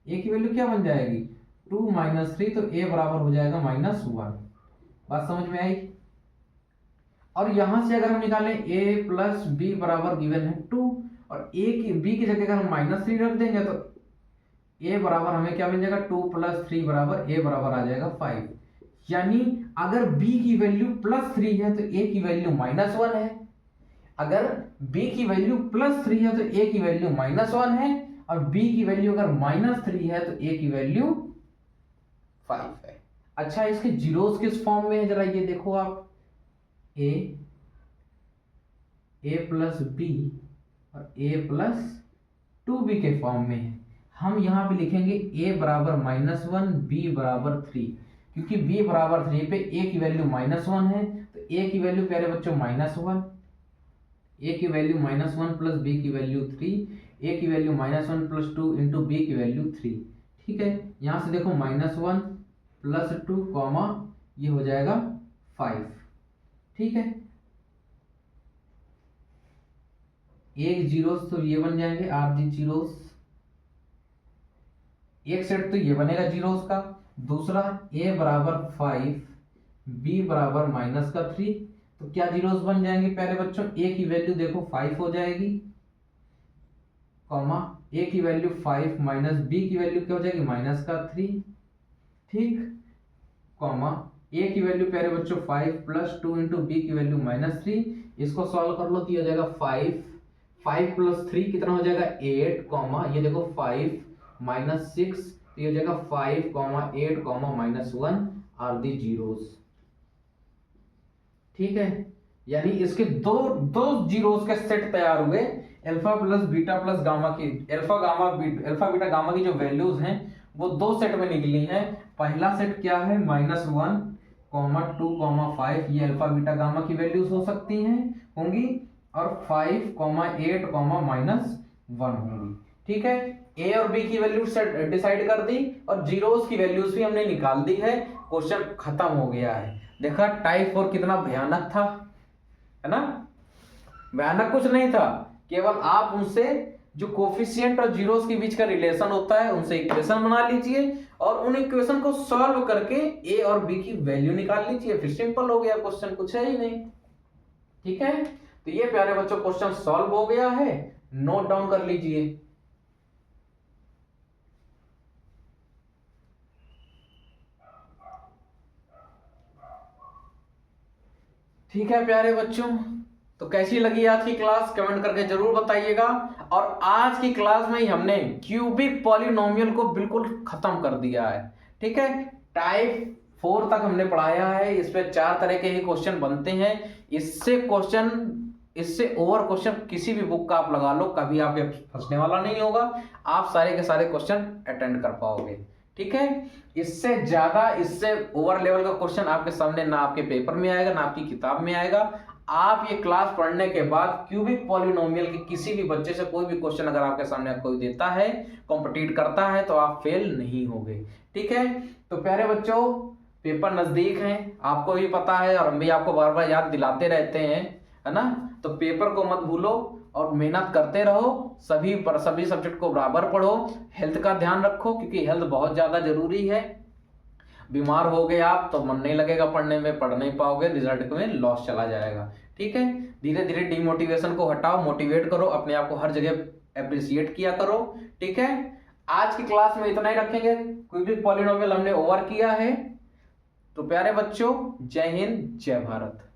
a की वैल्यू क्या बन जाएगी, 2 - 3, तो a बराबर हो जाएगा -1। बात समझ में आई? और यहां से अगर हम निकालें a+b बराबर गिवन है 2, और b की जगह अगर हम -3 रख देंगे तो a बराबर हमें क्या मिल जाएगा, 2 + 3 बराबर a बराबर आ जाएगा 5। यानी अगर b की वैल्यू +3 है तो a की वैल्यू -1 है। अगर b की वैल्यू +3 है तो a की वैल्यू -1 है, और b की वैल्यू अगर -3 है तो a की वैल्यू 5 है। अच्छा, इसके जीरोस किस फॉर्म में है जरा ये देखो आप, a+b और a+2b के फॉर्म में है। हम यहाँ पे लिखेंगे a बराबर -1, b बराबर 3, क्योंकि b बराबर 3 पे a की वैल्यू -1 है, तो a की वैल्यू प्यारे बच्चों -1, a की वैल्यू -1 प्लस b की वैल्यू 3, a की वैल्यू -1 + 2 इंटू b की वैल्यू 3। ठीक है, यहाँ से देखो -1 + 2 कॉमा ये हो जाएगा 5। ठीक है, एक जीरोस तो ये बन जाएंगे, आरजी जीरोस, एक सेट तो ये बनेगा जीरोस का। दूसरा a बराबर 5, b बराबर -3, तो क्या जीरोस बन जाएंगे प्यारे बच्चों, a की वैल्यू देखो 5 हो जाएगी, कॉमा a की वैल्यू 5 माइनस b की वैल्यू क्या हो जाएगी, -3। ठीक, कॉमा a की वैल्यू प्यारे बच्चों 5 + 2 इंटू b की वैल्यू -3। इसको सॉल्व कर लो तो ये हो जाएगा 5 + 3 कितना हो जाएगा 8, कॉमा ये देखो 5 -6, तो ये हो जाएगा 5, 8, -1 आर दी जीरोस। ठीक है, यानी इसके दो दो जीरोस के सेट तैयार हुए, alpha plus beta plus gamma की, अल्फा बीटा गामा की जो वैल्यूज हैं वो दो सेट में निकली हैं। पहला सेट क्या है, -1, 2, 5, ये अल्फा बीटा गामा की वैल्यूज हो सकती हैं, होंगी, और 5, 8, -1 होंगी। ठीक है, ए और बी की वैल्यू डिसाइड कर दी और जीरोस की वैल्यूज भी हमने निकाल दी है। क्वेश्चन खत्म हो गया है। देखा टाइप 4 कितना भयानक था, है ना। भयानक कुछ नहीं था, केवल आप उनसे जो कोफिशिएंट और जीरोस के बीच का रिलेशन होता है उनसे इक्वेशन बना लीजिए और उन इक्वेशन को सॉल्व करके ए और बी की वैल्यू निकाल लीजिए, फिर सिंपल हो गया क्वेश्चन, कुछ है ही नहीं। ठीक है, तो ये प्यारे बच्चों क्वेश्चन सॉल्व हो गया है, नोट डाउन कर लीजिए। ठीक है प्यारे बच्चों, तो कैसी लगी आज की क्लास कमेंट करके जरूर बताइएगा। और आज की क्लास में ही हमने क्यूबिक पॉलिनोमियल को बिल्कुल खत्म कर दिया है। ठीक है, टाइप 4 तक हमने पढ़ाया है, इस पे 4 तरह के ही क्वेश्चन बनते हैं। इससे ओवर क्वेश्चन किसी भी बुक का आप लगा लो, कभी आपके फंसने वाला नहीं होगा, आप सारे के सारे क्वेश्चन अटेंड कर पाओगे। ठीक है, इससे ज्यादा, इससे ओवर लेवल का क्वेश्चन आपके सामने ना आपके पेपर में आएगा ना आपकी किताब में आएगा। आप ये क्लास पढ़ने के बाद क्यूबिक पॉलिनोमियल के किसी भी बच्चे से कोई भी क्वेश्चन अगर आपके सामने कोई देता है, कॉम्पिटिट करता है, तो आप फेल नहीं होगे। ठीक है, तो प्यारे बच्चों पेपर नजदीक हैं, आपको भी पता है और हम भी आपको बार बार याद दिलाते रहते हैं, है ना। तो पेपर को मत भूलो और मेहनत करते रहो, सभी सब्जेक्ट को बराबर पढ़ो, हेल्थ का ध्यान रखो क्योंकि हेल्थ बहुत ज्यादा जरूरी है। बीमार हो गए आप तो मन नहीं लगेगा पढ़ने में, पढ़ नहीं पाओगे, रिजल्ट में लॉस चला जाएगा। ठीक है, धीरे धीरे डिमोटिवेशन को हटाओ, मोटिवेट करो, अपने आप को हर जगह अप्रिशिएट किया करो। ठीक है, आज की क्लास में इतना ही रखेंगे, क्यूबिक पॉलिनोमियल हमने ओवर किया है, तो प्यारे बच्चों, जय हिंद, जय भारत।